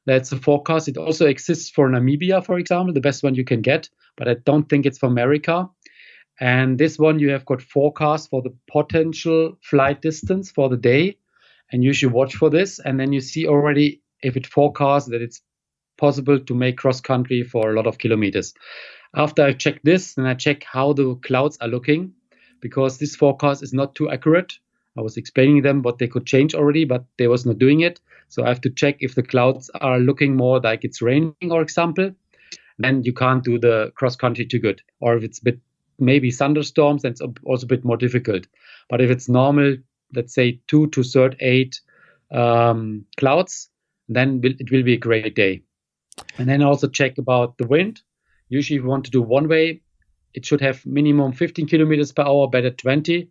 That's a forecast. It also exists for Namibia, for example, the best one you can get, but I don't think it's for America. And this one, you have got forecast for the potential flight distance for the day. And you should watch for this. And then you see already if it forecasts that it's possible to make cross country for a lot of kilometers. After I check this, then I check how the clouds are looking, because this forecast is not too accurate. I was explaining them what they could change already, but they was not doing it. So I have to check if the clouds are looking more like it's raining, for example. Then you can't do the cross country too good. Or if it's a bit maybe thunderstorms, then it's also a bit more difficult. But if it's normal, let's say 2 to 38 clouds, then it will be a great day. And then also check about the wind. Usually if you want to do one way, it should have minimum 15 kilometers per hour, better 20,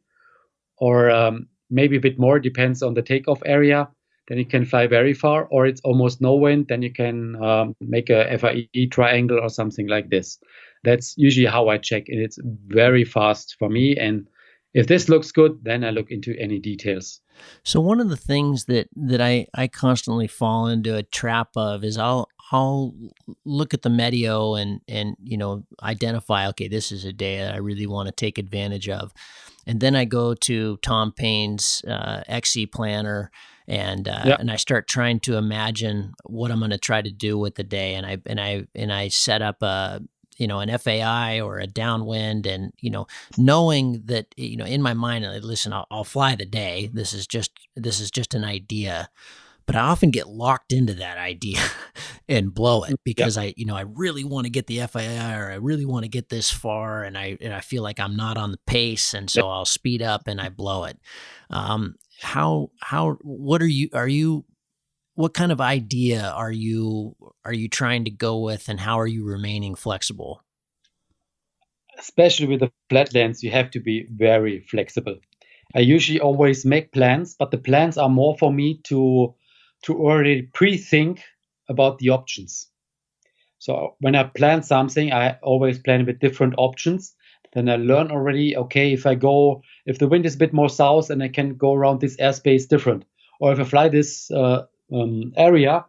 or maybe a bit more, depends on the takeoff area. Then you can fly very far, or it's almost no wind. Then you can make a FIE triangle or something like this. That's usually how I check, and it's very fast for me. And if this looks good, then I look into any details. So one of the things that I constantly fall into a trap of is I'll look at the Meteo and identify, okay, this is a day that I really want to take advantage of. And then I go to Tom Payne's XC planner and I start trying to imagine what I'm going to try to do with the day. And I set up an FAI or a downwind, and knowing that in my mind, listen, I'll fly the day. This is just an idea, but I often get locked into that idea and blow it because I really want to get the FAI, or I really want to get this far, and I feel like I'm not on the pace, and so I'll speed up and I blow it. What kind of idea are you trying to go with, and how are you remaining flexible? Especially with the Flatlands, you have to be very flexible. I usually always make plans, but the plans are more for me to already pre-think about the options. So when I plan something, I always plan with different options. Then I learn already, okay, if the wind is a bit more south, and I can go around this airspace different. Or if I fly this area,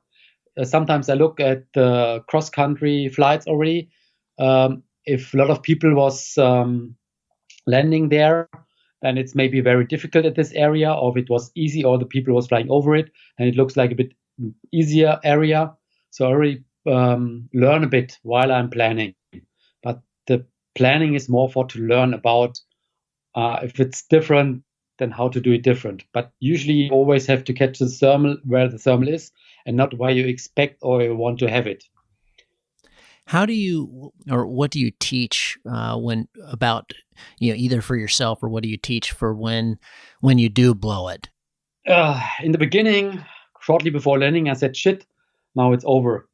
sometimes I look at the cross-country flights already. If a lot of people was landing there, then it's maybe very difficult at this area. Or if it was easy, or the people was flying over it, and it looks like a bit easier area. So I already learn a bit while I'm planning. But the planning is more for to learn about if it's different, then how to do it different. But usually you always have to catch the thermal where the thermal is, and not where you expect or you want to have it. How do you, or what do you teach when about, either for yourself, or what do you teach for when you do blow it? In the beginning, shortly before landing, I said, shit, now it's over.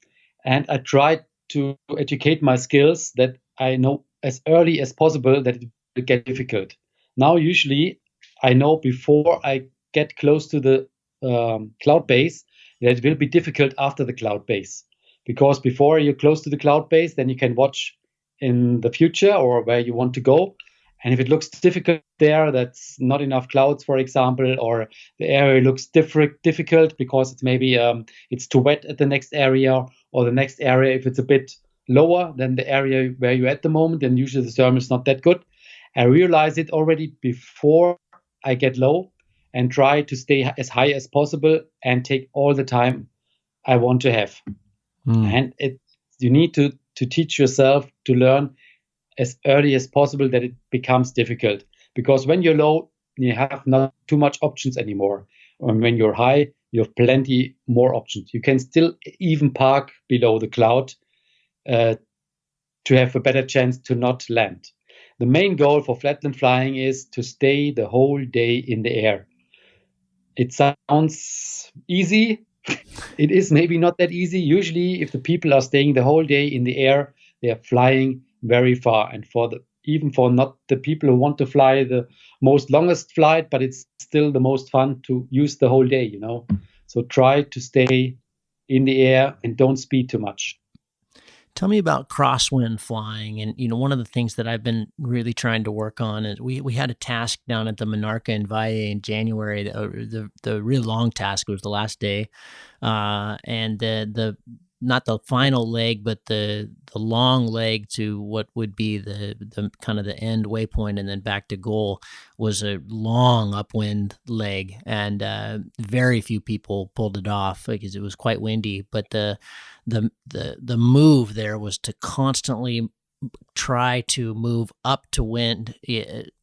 And I tried to educate my skills that I know as early as possible that it will get difficult. Now, usually, I know before I get close to the cloud base that it will be difficult after the cloud base. Because before you're close to the cloud base, then you can watch in the future or where you want to go. And if it looks difficult there, that's not enough clouds, for example, or the area looks difficult because it's maybe it's too wet at the next area, or the next area, if it's a bit lower than the area where you're at the moment, then usually the thermal is not that good. I realize it already before I get low, and try to stay as high as possible and take all the time I want to have. And you need to teach yourself to learn as early as possible that it becomes difficult. Because when you're low, you have not too much options anymore. And when you're high, you have plenty more options. You can still even park below the cloud to have a better chance to not land. The main goal for flatland flying is to stay the whole day in the air. It sounds easy. It is maybe not that easy. Usually, if the people are staying the whole day in the air, they are flying very far. And even for not the people who want to fly the most longest flight, but it's still the most fun to use the whole day, So try to stay in the air and don't speed too much. Tell me about crosswind flying. And, one of the things that I've been really trying to work on is we had a task down at the Monarca in Valle in January. The real long task was the last day. And the not the final leg, but the long leg to what would be the kind of the end waypoint and then back to goal was a long upwind leg, and very few people pulled it off because it was quite windy. But the move there was to constantly try to move up to wind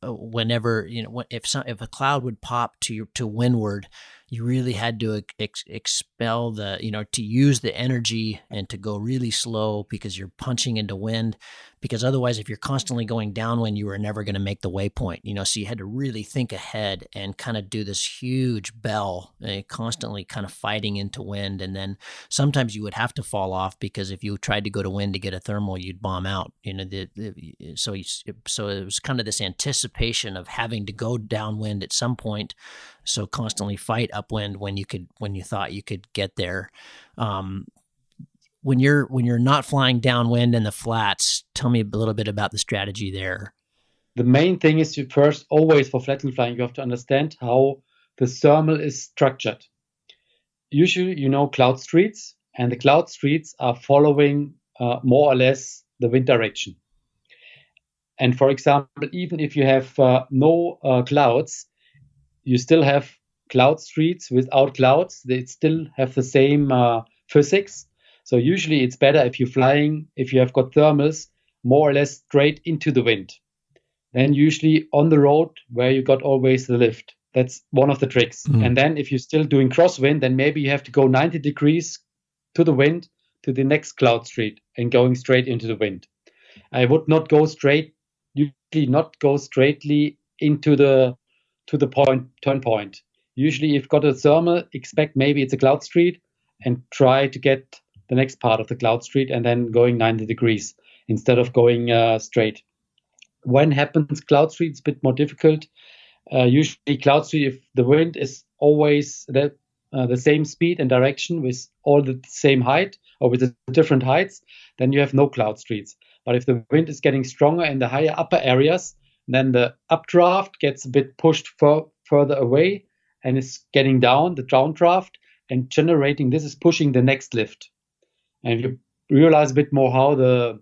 whenever if a cloud would pop to windward, you really had to expel to use the energy and to go really slow because you're punching into wind. Because otherwise, if you're constantly going downwind, you were never going to make the waypoint. So you had to really think ahead and kind of do this huge bell, constantly kind of fighting into wind. And then sometimes you would have to fall off because if you tried to go to wind to get a thermal, you'd bomb out. So it was kind of this anticipation of having to go downwind at some point. So constantly fight upwind when you thought you could get there. When you're not flying downwind in the flats, tell me a little bit about the strategy there. The main thing is you first, always for flatland flying, you have to understand how the thermal is structured. Usually, cloud streets, and the cloud streets are following more or less the wind direction. And for example, even if you have no clouds, you still have cloud streets without clouds. They still have the same physics. So usually it's better if you have got thermals more or less straight into the wind. Then usually on the road where you got always the lift. That's one of the tricks. And then if you're still doing crosswind, then maybe you have to go 90 degrees to the wind to the next cloud street and going straight into the wind. I would not go usually not go straightly into the turn point. Usually if you've got a thermal, expect maybe it's a cloud street and try to get the next part of the cloud street and then going 90 degrees instead of going straight. When happens cloud street, it's a bit more difficult. Usually cloud street, if the wind is always the same speed and direction with all the same height or with the different heights, then you have no cloud streets. But if the wind is getting stronger in the higher upper areas, then the updraft gets a bit pushed further away and is getting down, the downdraft, and generating, this is pushing the next lift. And you realize a bit more how the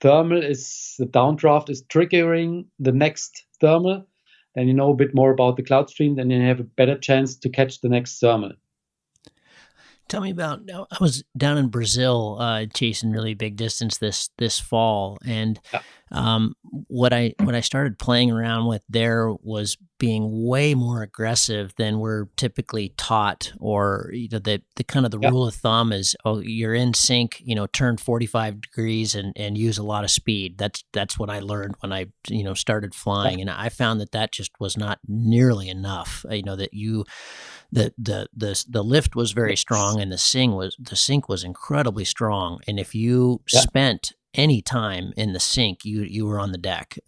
downdraft is triggering the next thermal, then you know a bit more about the cloud stream, then you have a better chance to catch the next thermal. Tell me about, I was down in Brazil chasing really big distance this fall, and what I started playing around with there was being way more aggressive than we're typically taught, or the kind of the rule of thumb is, oh, you're in sync, turn 45 degrees and use a lot of speed. That's what I learned when I started flying, and I found that just was not nearly enough. The lift was very strong, and the sync was incredibly strong. And if you spent any time in the sync, you were on the deck.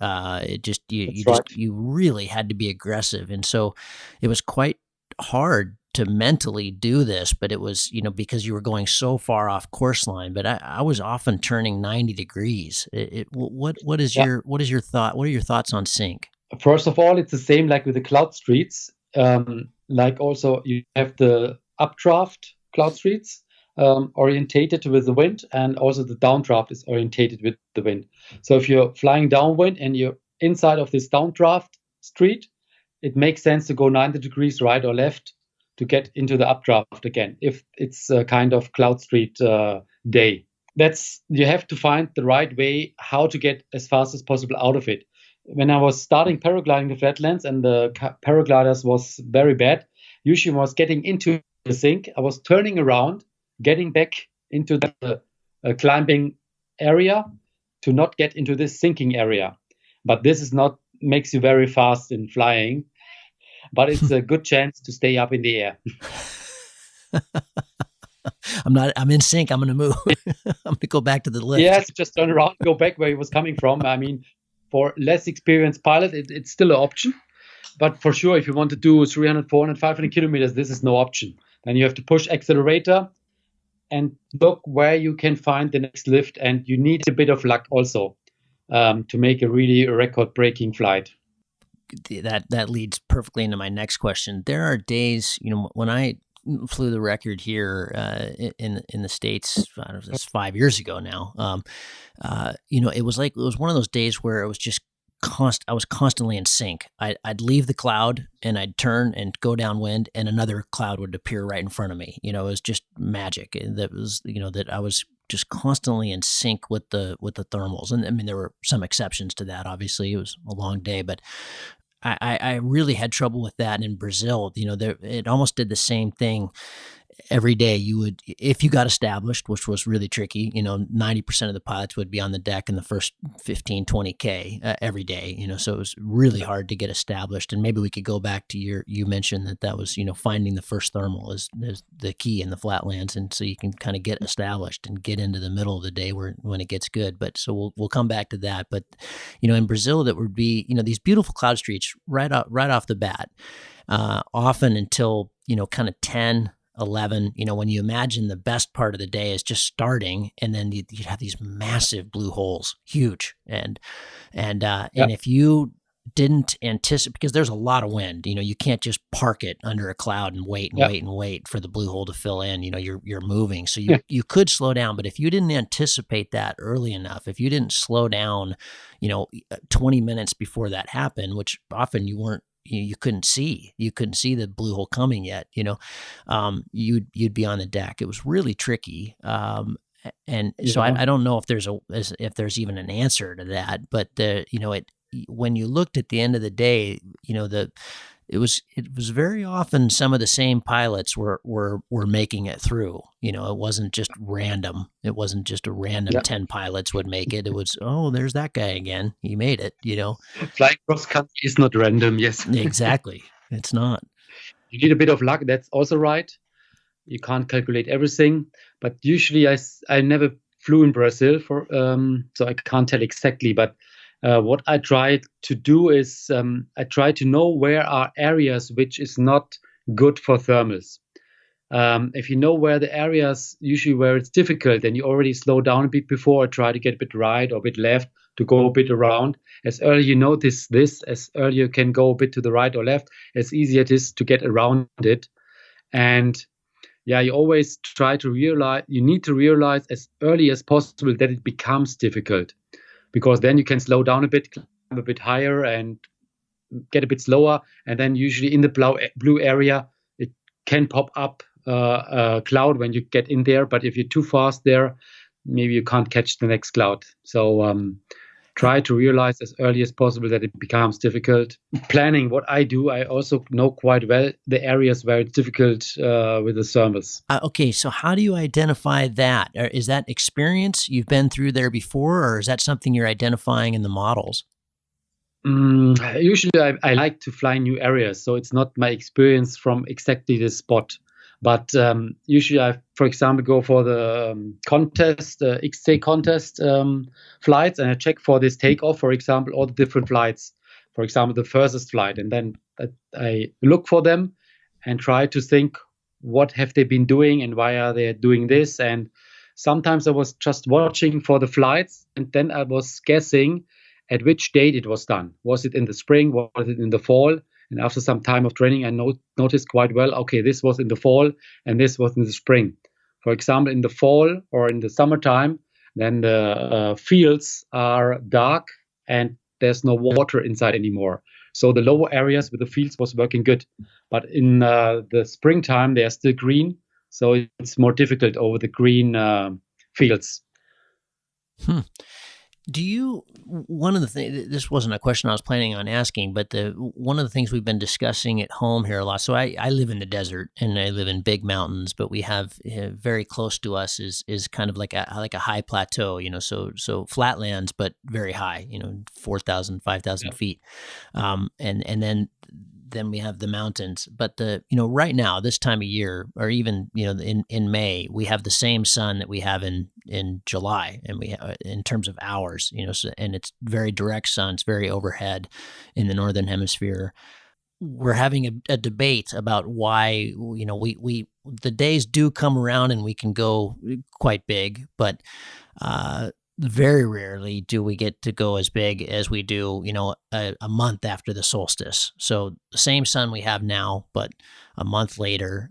You really had to be aggressive, and so it was quite hard to mentally do this. But it was because you were going so far off course line. But I was often turning 90 degrees. What is your thought? What are your thoughts on sync? First of all, it's the same like with the cloud streets. Like also you have the updraft cloud streets orientated with the wind, and also the downdraft is orientated with the wind. So if you're flying downwind and you're inside of this downdraft street, it makes sense to go 90 degrees right or left to get into the updraft again, if it's a kind of cloud street day. You have to find the right way how to get as fast as possible out of it. When I was starting paragliding the Flatlands and the paragliders was very bad, usually I was getting into the sink, I was turning around, getting back into the climbing area to not get into this sinking area. But this is not makes you very fast in flying, but it's a good chance to stay up in the air. I'm in sync. I'm going to move. I'm going to go back to the lift. Yes, just turn around, go back where he was coming from. I mean, for less experienced pilot, it's still an option. But for sure, if you want to do 300, 400, 500 kilometers, this is no option. Then you have to push accelerator and look where you can find the next lift. And you need a bit of luck also to make a really record-breaking flight. That leads perfectly into my next question. There are days, when I flew the record here in the States, I don't know, this 5 years ago now. It was one of those days where it was just I was constantly in sync. I'd leave the cloud and I'd turn and go downwind, and another cloud would appear right in front of me. It was just magic. That was that I was just constantly in sync with the thermals. And I mean, there were some exceptions to that. Obviously, it was a long day, but I really had trouble with that in Brazil. It almost did the same thing every day. You would, if you got established, which was really tricky, 90% of the pilots would be on the deck in the first 15, 20K every day, so it was really hard to get established. And maybe we could go back to you mentioned that was, finding the first thermal is the key in the Flatlands. And so you can kind of get established and get into the middle of the day when it gets good. But so we'll come back to that. But, in Brazil, that would be, these beautiful cloud streets right off the bat, often until, kind of 10, 11, when you imagine the best part of the day is just starting, and then you have these massive blue holes, huge. And if you didn't anticipate, because there's a lot of wind, you can't just park it under a cloud and wait and wait for the blue hole to fill in. You're moving. So you could slow down, but if you didn't anticipate that early enough, if you didn't slow down, 20 minutes before that happened, which often you weren't, you couldn't see the blue hole coming yet, you'd be on the deck. It was really tricky. So I don't know if there's even an answer to that, but when you looked at the end of the day, it was very often some of the same pilots were making it through. It wasn't just random. It wasn't just a random 10 pilots would make it. It was, oh, there's that guy again. He made it, Flying cross country is not random, yes. Exactly. It's not. You need a bit of luck. That's also right. You can't calculate everything. But usually I never flew in Brazil so I can't tell exactly. But what I try to do is I try to know where are areas which is not good for thermals. If you know where the areas usually where it's difficult, then you already slow down a bit before, or try to get a bit right or a bit left to go a bit around. As early you notice this, as early you can go a bit to the right or left, as easier it is to get around it. And yeah, you always try to realize, you need to realize as early as possible that it becomes difficult, because then you can slow down a bit, climb a bit higher and get a bit slower. And then usually in the blue area, it can pop up a cloud when you get in there. But if you're too fast there, maybe you can't catch the next cloud. So try to realize as early as possible that it becomes difficult. Planning what I do, I also know quite well the areas where it's difficult with the thermals. Okay, so how do you identify that? Is that experience? You've been through there before, or is that something you're identifying in the models? Usually I like to fly new areas, so it's not my experience from exactly this spot. But usually I, for example, go for the contest, XT contest flights, and I check for this takeoff, for example, all the different flights. For example, the furthest flight, and then I look for them and try to think what have they been doing and why are they doing this. And sometimes I was just watching for the flights, and then I was guessing at which date it was done. Was it in the spring? Was it in the fall? And after some time of training, I noticed quite well, okay, this was in the fall and this was in the spring. For example, in the fall or in the summertime, then the fields are dark and there's no water inside anymore. So the lower areas with the fields was working good. But in the springtime, they are still green. So it's more difficult over the green fields. Do you, one of the things, this wasn't a question I was planning on asking, but one of the things we've been discussing at home here a lot. So I live in the desert and I live in big mountains, but we have very close to us is kind of like a high plateau, so flatlands, but very high, 4,000, 5,000 feet. And then we have the mountains, but right now, this time of year, or even, in May, we have the same sun that we have in July, and we in terms of hours, and it's very direct sun. It's very overhead in the Northern Hemisphere. We're having a debate about why, we the days do come around and we can go quite big, but, very rarely do we get to go as big as we do, a month after the solstice. So the same sun we have now, but a month later.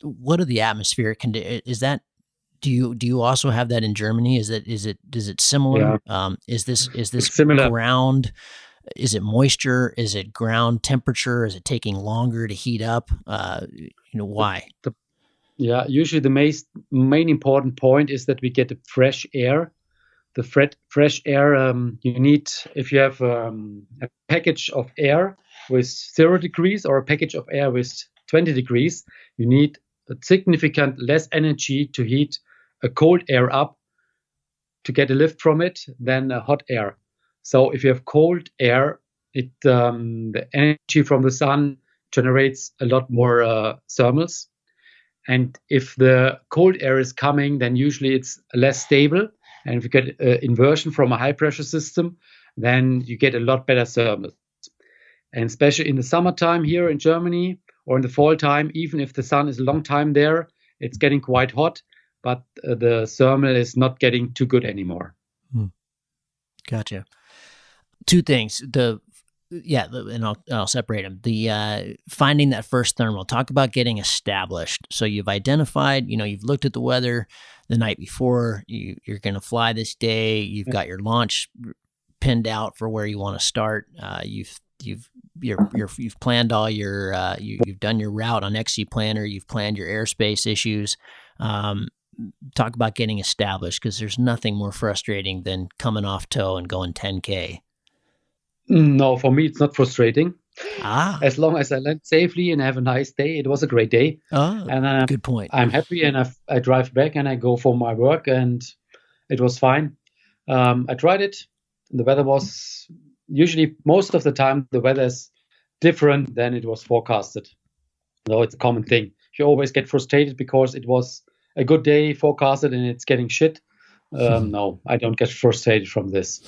What are the atmospheric conditions? Is that, do you also have that in Germany? Is it similar? Yeah. Is this similar. Ground? Is it moisture? Is it ground temperature? Is it taking longer to heat up? Why? Usually the main important point is that we get the fresh air. The fresh air you need, if you have a package of air with 0 degrees or a package of air with 20 degrees, you need a significant less energy to heat a cold air up to get a lift from it than a hot air. So if you have cold air, the energy from the sun generates a lot more thermals. And if the cold air is coming, then usually it's less stable. And if you get inversion from a high pressure system, then you get a lot better thermals. And especially in the summertime here in Germany or in the fall time, even if the sun is a long time there, it's getting quite hot, but the thermal is not getting too good anymore. Gotcha. Two things. And I'll separate them. The finding that first thermal. Talk about getting established. So you've identified, you've looked at the weather the night before. You're going to fly this day. You've got your launch pinned out for where you want to start. You've planned all your. You've done your route on XC Planner. You've planned your airspace issues. Talk about getting established, because there's nothing more frustrating than coming off tow and going 10K. No, for me, it's not frustrating. As long as I land safely and have a nice day, it was a great day. And good point. I'm happy, and I drive back and I go for my work, and it was fine. I tried it. The weather was usually, most of the time, the weather is different than it was forecasted. So it's a common thing. You always get frustrated because it was a good day forecasted and it's getting shit. No, I don't get frustrated from this.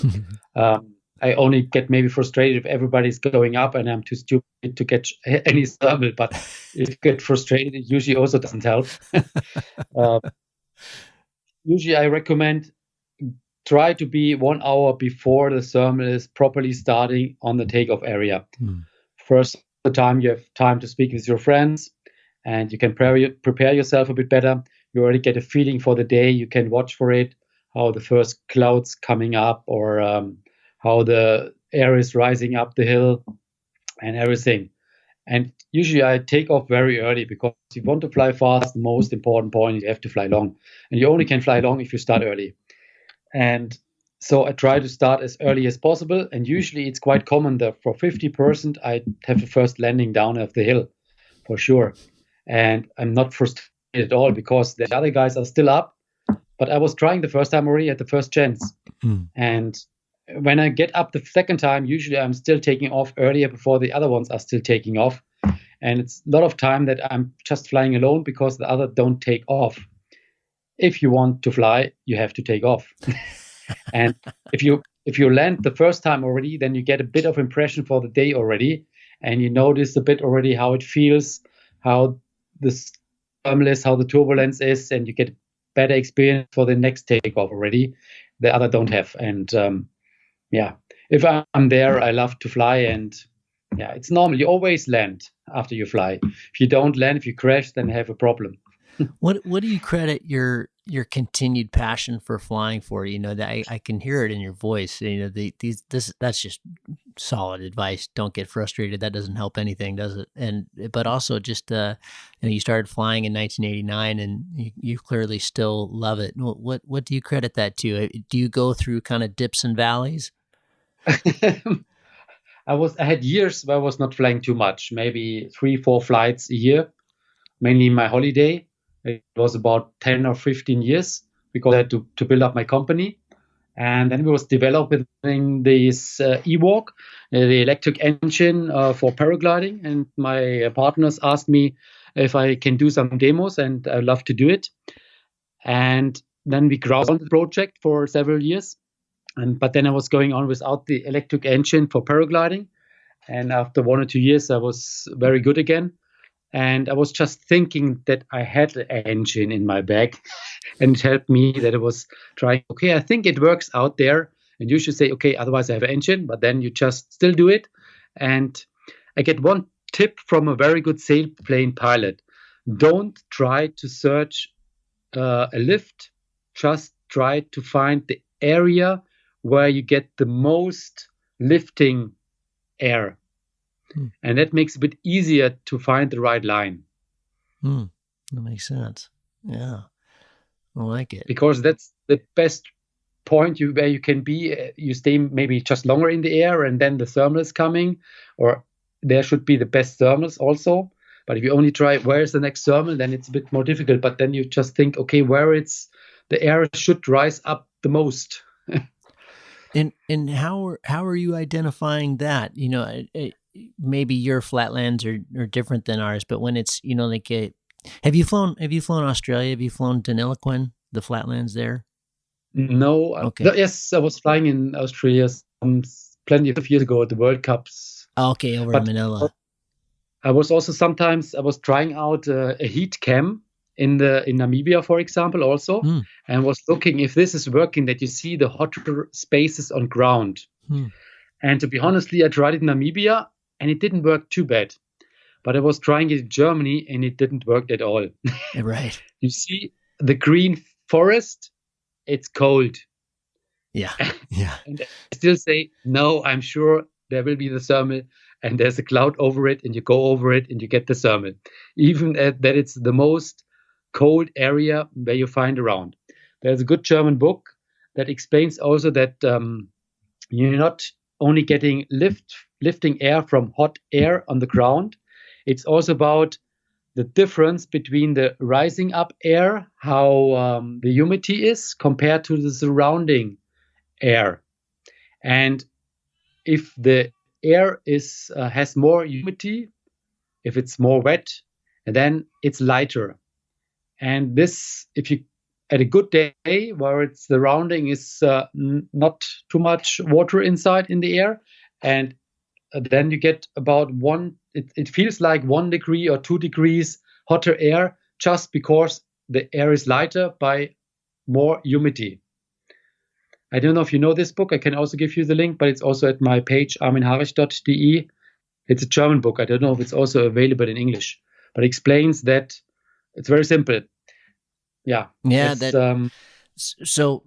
I only get maybe frustrated if everybody's going up and I'm too stupid to catch any thermal. But if you get frustrated, it usually also doesn't help. uh, Usually I recommend try to be 1 hour before the thermal is properly starting on the takeoff area. First, the time you have time to speak with your friends, and you can prepare yourself a bit better. You already get a feeling for the day. You can watch for it, how the first clouds coming up, or how the air is rising up the hill, and everything. And usually I take off very early, because if you want to fly fast, the most important point is you have to fly long. And you only can fly long if you start early. And so I try to start as early as possible. And usually it's quite common that for 50%, I have the first landing down of the hill, for sure. And I'm not frustrated at all, because the other guys are still up. But I was trying the first time already at the first chance. And when I get up the second time, usually I'm still taking off earlier before the other ones are still taking off. And it's a lot of time that I'm just flying alone, because the other don't take off. If you want to fly, you have to take off. And if you land the first time already, then you get a bit of impression for the day already, and you notice a bit already how it feels, how the thermal is, how the turbulence is, and you get better experience for the next takeoff already. The other don't have. And if I'm there, I love to fly, and it's normal. You always land after you fly. If you don't land, if you crash, then you have a problem. What do you credit your continued passion for flying for? That I can hear it in your voice. That's just solid advice. Don't get frustrated. That doesn't help anything, does it? But also just you started flying in 1989, and you clearly still love it. What do you credit that to? Do you go through kind of dips and valleys? I had years where I was not flying too much, maybe 3-4 flights a year, mainly my holiday. It was about 10 or 15 years, because I had to build up my company. And then we was developing this Ewok, the electric engine for paragliding. And my partners asked me if I can do some demos, and I love to do it. And then we grounded the project for several years. But then I was going on without the electric engine for paragliding. And after 1 or 2 years, I was very good again. And I was just thinking that I had an engine in my bag, and it helped me that I was trying, okay, I think it works out there. And you should say, okay, otherwise I have an engine, but then you just still do it. And I get one tip from a very good sailplane pilot. Don't try to search a lift. Just try to find the area where you get the most lifting air. And that makes it a bit easier to find the right line. That makes sense. Yeah, I like it. Because that's the best point where you can be. You stay maybe just longer in the air, and then the thermal is coming, or there should be the best thermals also. But if you only try where is the next thermal, then it's a bit more difficult. But then you just think, okay, where the air should rise up the most. And how are you identifying that? Maybe your Flatlands are different than ours, but when it's have you flown Australia? Have you flown Deniliquin, the Flatlands there? No. Okay. Yes, I was flying in Australia plenty of years ago at the World Cups. Okay, over in Manila. I was also I was trying out a heat cam in Namibia, for example, also, and was looking if this is working, that you see the hotter spaces on ground. And to be honestly, I tried it in Namibia, and it didn't work too bad. But I was trying it in Germany, and it didn't work at all. Right. You see the green forest, it's cold. Yeah. And I still say, no, I'm sure there will be the thermal, and there's a cloud over it, and you go over it, and you get the thermal. Even that it's the most cold area where you find around. There's a good German book that explains also that you're not only getting lifting air from hot air on the ground. It's also about the difference between the rising up air, how the humidity is compared to the surrounding air. And if the air has more humidity, if it's more wet, then it's lighter. And this, if you at a good day where it's the surrounding is not too much water inside in the air, and then you get about it feels like 1 degree or 2 degrees hotter air, just because the air is lighter by more humidity. I don't know if you know this book. I can also give you the link, but it's also at my page, arminharich.de. It's a German book. I don't know if it's also available in English, but it explains that it's very simple. Yeah. Yeah. So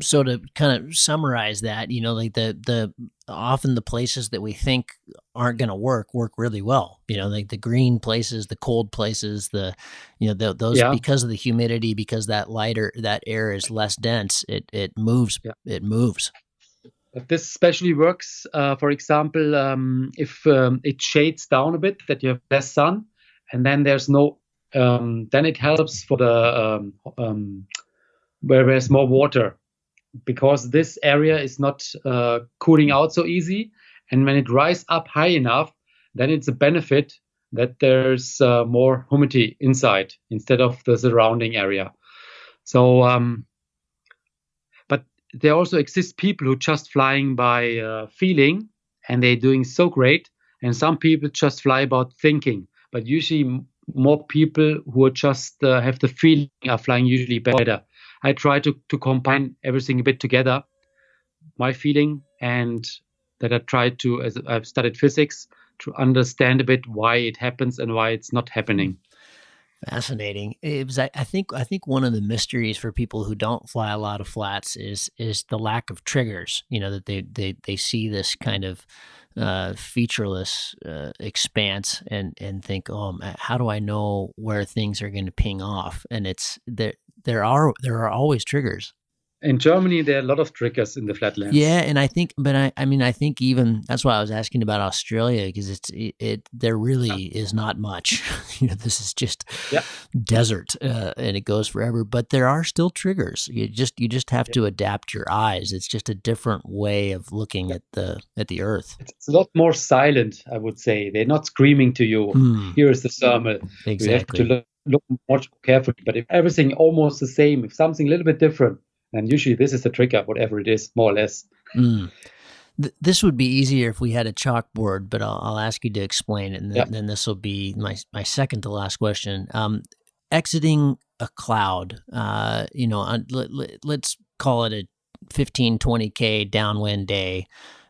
to kind of summarize that, like the often the places that we think aren't going to work really well. Like the green places, the cold places, those because of the humidity, because that air is less dense, it moves. Yeah. It moves. But this especially works, for example, if it shades down a bit, that you have less sun, and then there's no. Then it helps for the where there's more water, because this area is not cooling out so easy. And when it rises up high enough, then it's a benefit that there's more humidity inside instead of the surrounding area. So, but there also exist people who just flying by feeling, and they're doing so great. And some people just fly about thinking, but usually more people who are just have the feeling are flying usually better. I try to combine everything a bit together, my feeling, and that I try to, as I've studied physics, to understand a bit why it happens and why it's not happening. Fascinating. It was, I think one of the mysteries for people who don't fly a lot of flats is the lack of triggers. That they see this kind of featureless expanse and think, oh, how do I know where things are going to ping off? And it's there are always triggers. In Germany, there are a lot of triggers in the flatlands. Yeah, and I think, but I think even that's why I was asking about Australia, because there really is not much. This is just desert, and it goes forever. But there are still triggers. You just have to adapt your eyes. It's just a different way of looking at the Earth. It's a lot more silent, I would say. They're not screaming to you. Here is the thermal. Exactly. You have to look much more carefully. But if everything almost the same, if something a little bit different, and usually this is the trigger, whatever it is, more or less. This would be easier if we had a chalkboard, but I'll ask you to explain it, and then this will be my second to last question. Exiting a cloud, let's call it a 15, 20K downwind day.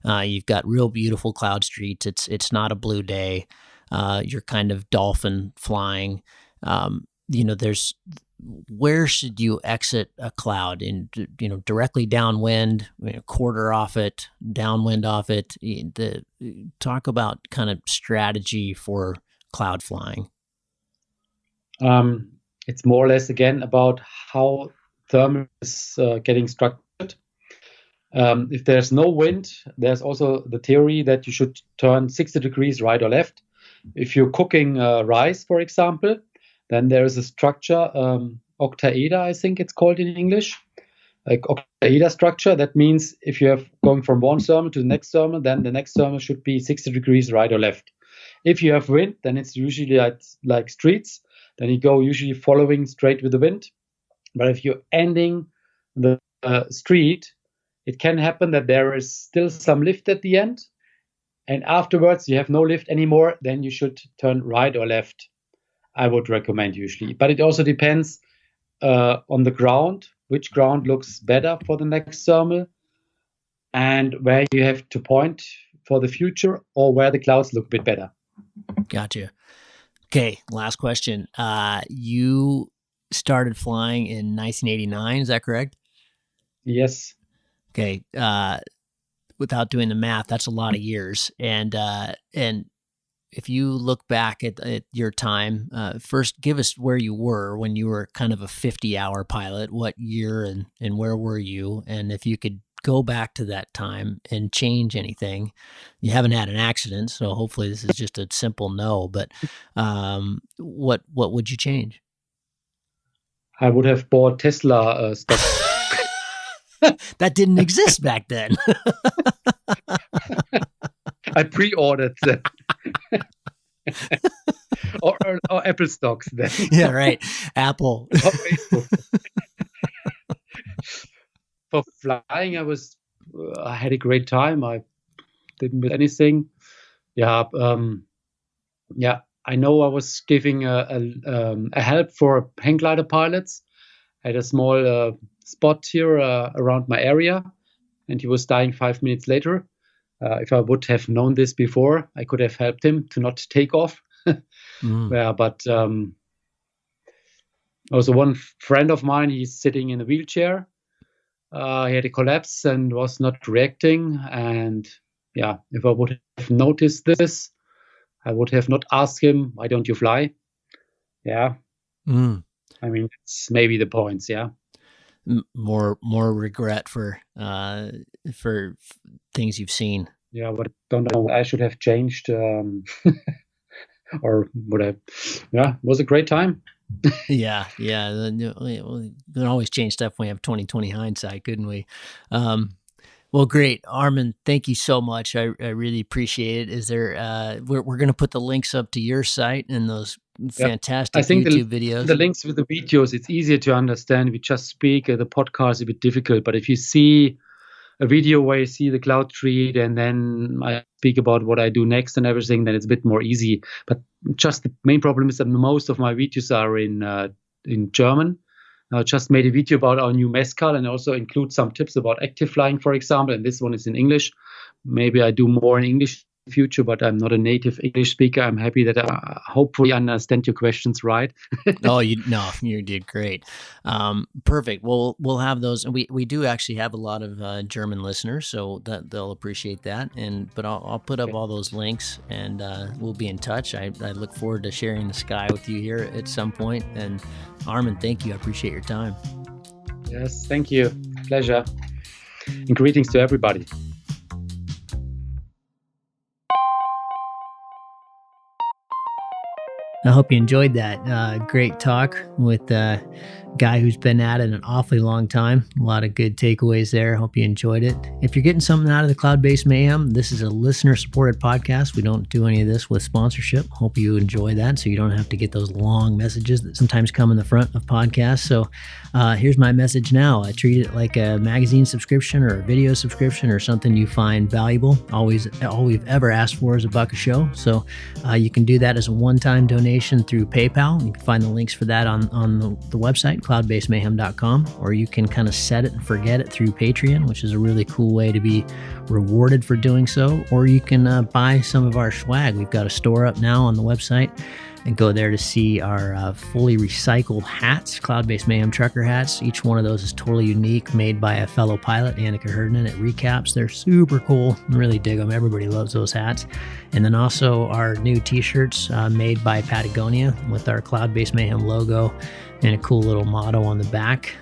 You've got real beautiful cloud streets. It's not a blue day. You're kind of dolphin flying. Where should you exit a cloud? In directly downwind, quarter off it, downwind off it. Talk about kind of strategy for cloud flying. It's more or less again about how thermal is getting structured. If there's no wind, there's also the theory that you should turn 60 degrees right or left. If you're cooking rice, for example, then there is a structure, octaeder, I think it's called in English, like octaeder structure. That means if you have going from one thermal to the next thermal, then the next thermal should be 60 degrees right or left. If you have wind, then it's usually like streets. Then you go usually following straight with the wind. But if you're ending the street, it can happen that there is still some lift at the end. And afterwards, you have no lift anymore. Then you should turn right or left. I would recommend usually, but it also depends on the ground, which ground looks better for the next thermal, and where you have to point for the future, or where the clouds look a bit better. Gotcha. Okay, last question. You started flying in 1989, is that correct? Yes. Okay. Without doing the math, that's a lot of years, and if you look back at your time, first give us where you were when you were kind of a 50-hour pilot. What year and where were you? And if you could go back to that time and change anything. You haven't had an accident, so hopefully this is just a simple no. But what would you change? I would have bought Tesla stock. That didn't exist back then. I pre-ordered them. or Apple stocks then. Yeah, right. Apple. for flying, I had a great time. I didn't miss anything. Yeah, yeah. I know I was giving a help for hang glider pilots at a small spot here around my area, and he was dying 5 minutes later. If I would have known this before, I could have helped him to not take off. Yeah, but also one friend of mine, he's sitting in a wheelchair. He had a collapse and was not reacting. And yeah, if I would have noticed this, I would have not asked him, why don't you fly? Yeah. I mean, it's maybe the points. Yeah. More regret for things you've seen. Yeah, but don't know. I should have changed, or would I? Yeah, it was a great time. Yeah. We can always change stuff when we have 20/20 hindsight, couldn't we? Well, great, Armin. Thank you so much. I really appreciate it. Is there? We're going to put the links up to your site and those fantastic I think YouTube videos. The links with the videos, it's easier to understand. We just speak. The podcast is a bit difficult, but if you see a video where you see the cloud treat and then I speak about what I do next and everything, then it's a bit more easy. But just the main problem is that most of my videos are in German. I just made a video about our new mezcal and also include some tips about active flying, for example. And this one is in English. Maybe I do more in English in the future, but I'm not a native English speaker. I'm happy that I hopefully understand your questions right. Oh, you did great. Perfect. Well, we'll have those, and we do actually have a lot of German listeners, so that they'll appreciate that. But I'll put up all those links, and we'll be in touch. I look forward to sharing the sky with you here at some point. And Armin, thank you. I appreciate your time. Yes, thank you. Pleasure. And greetings to everybody. I hope you enjoyed that. Great talk with a guy who's been at it an awfully long time. A lot of good takeaways there. Hope you enjoyed it. If you're getting something out of the Cloud-Based Mayhem, this is a listener-supported podcast. We don't do any of this with sponsorship. Hope you enjoy that so you don't have to get those long messages that sometimes come in the front of podcasts. So here's my message now. I treat it like a magazine subscription or a video subscription or something you find valuable. All we've ever asked for is $1 a show. So you can do that as a one-time donation through PayPal. You can find the links for that on the website, cloudbasedmayhem.com, or you can kind of set it and forget it through Patreon, which is a really cool way to be rewarded for doing so. Or you can buy some of our swag. We've got a store up now on the website, and go there to see our fully recycled hats, Cloud-Based Mayhem trucker hats. Each one of those is totally unique, made by a fellow pilot, Annika Herndon at Recaps. They're super cool. I really dig them. Everybody loves those hats. And then also our new t-shirts made by Patagonia with our Cloud-Based Mayhem logo and a cool little motto on the back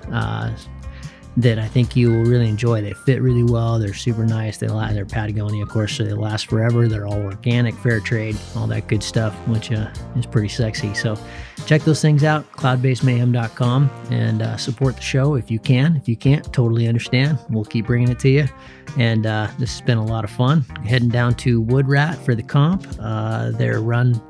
that I think you will really enjoy. They fit really well. They're super nice. They're Patagonia, of course, so they last forever. They're all organic, fair trade, all that good stuff, which is pretty sexy. So check those things out, cloudbasedmayhem.com, and support the show if you can. If you can't, totally understand. We'll keep bringing it to you. And this has been a lot of fun. Heading down to Woodrat for the comp. They're run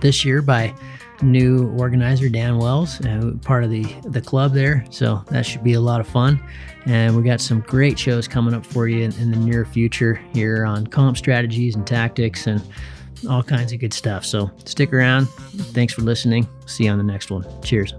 this year by new organizer Dan Wells, part of the club there, so that should be a lot of fun. And we got some great shows coming up for you in the near future here on comp strategies and tactics and all kinds of good stuff. So stick around. Thanks for listening. See you on the next one. Cheers.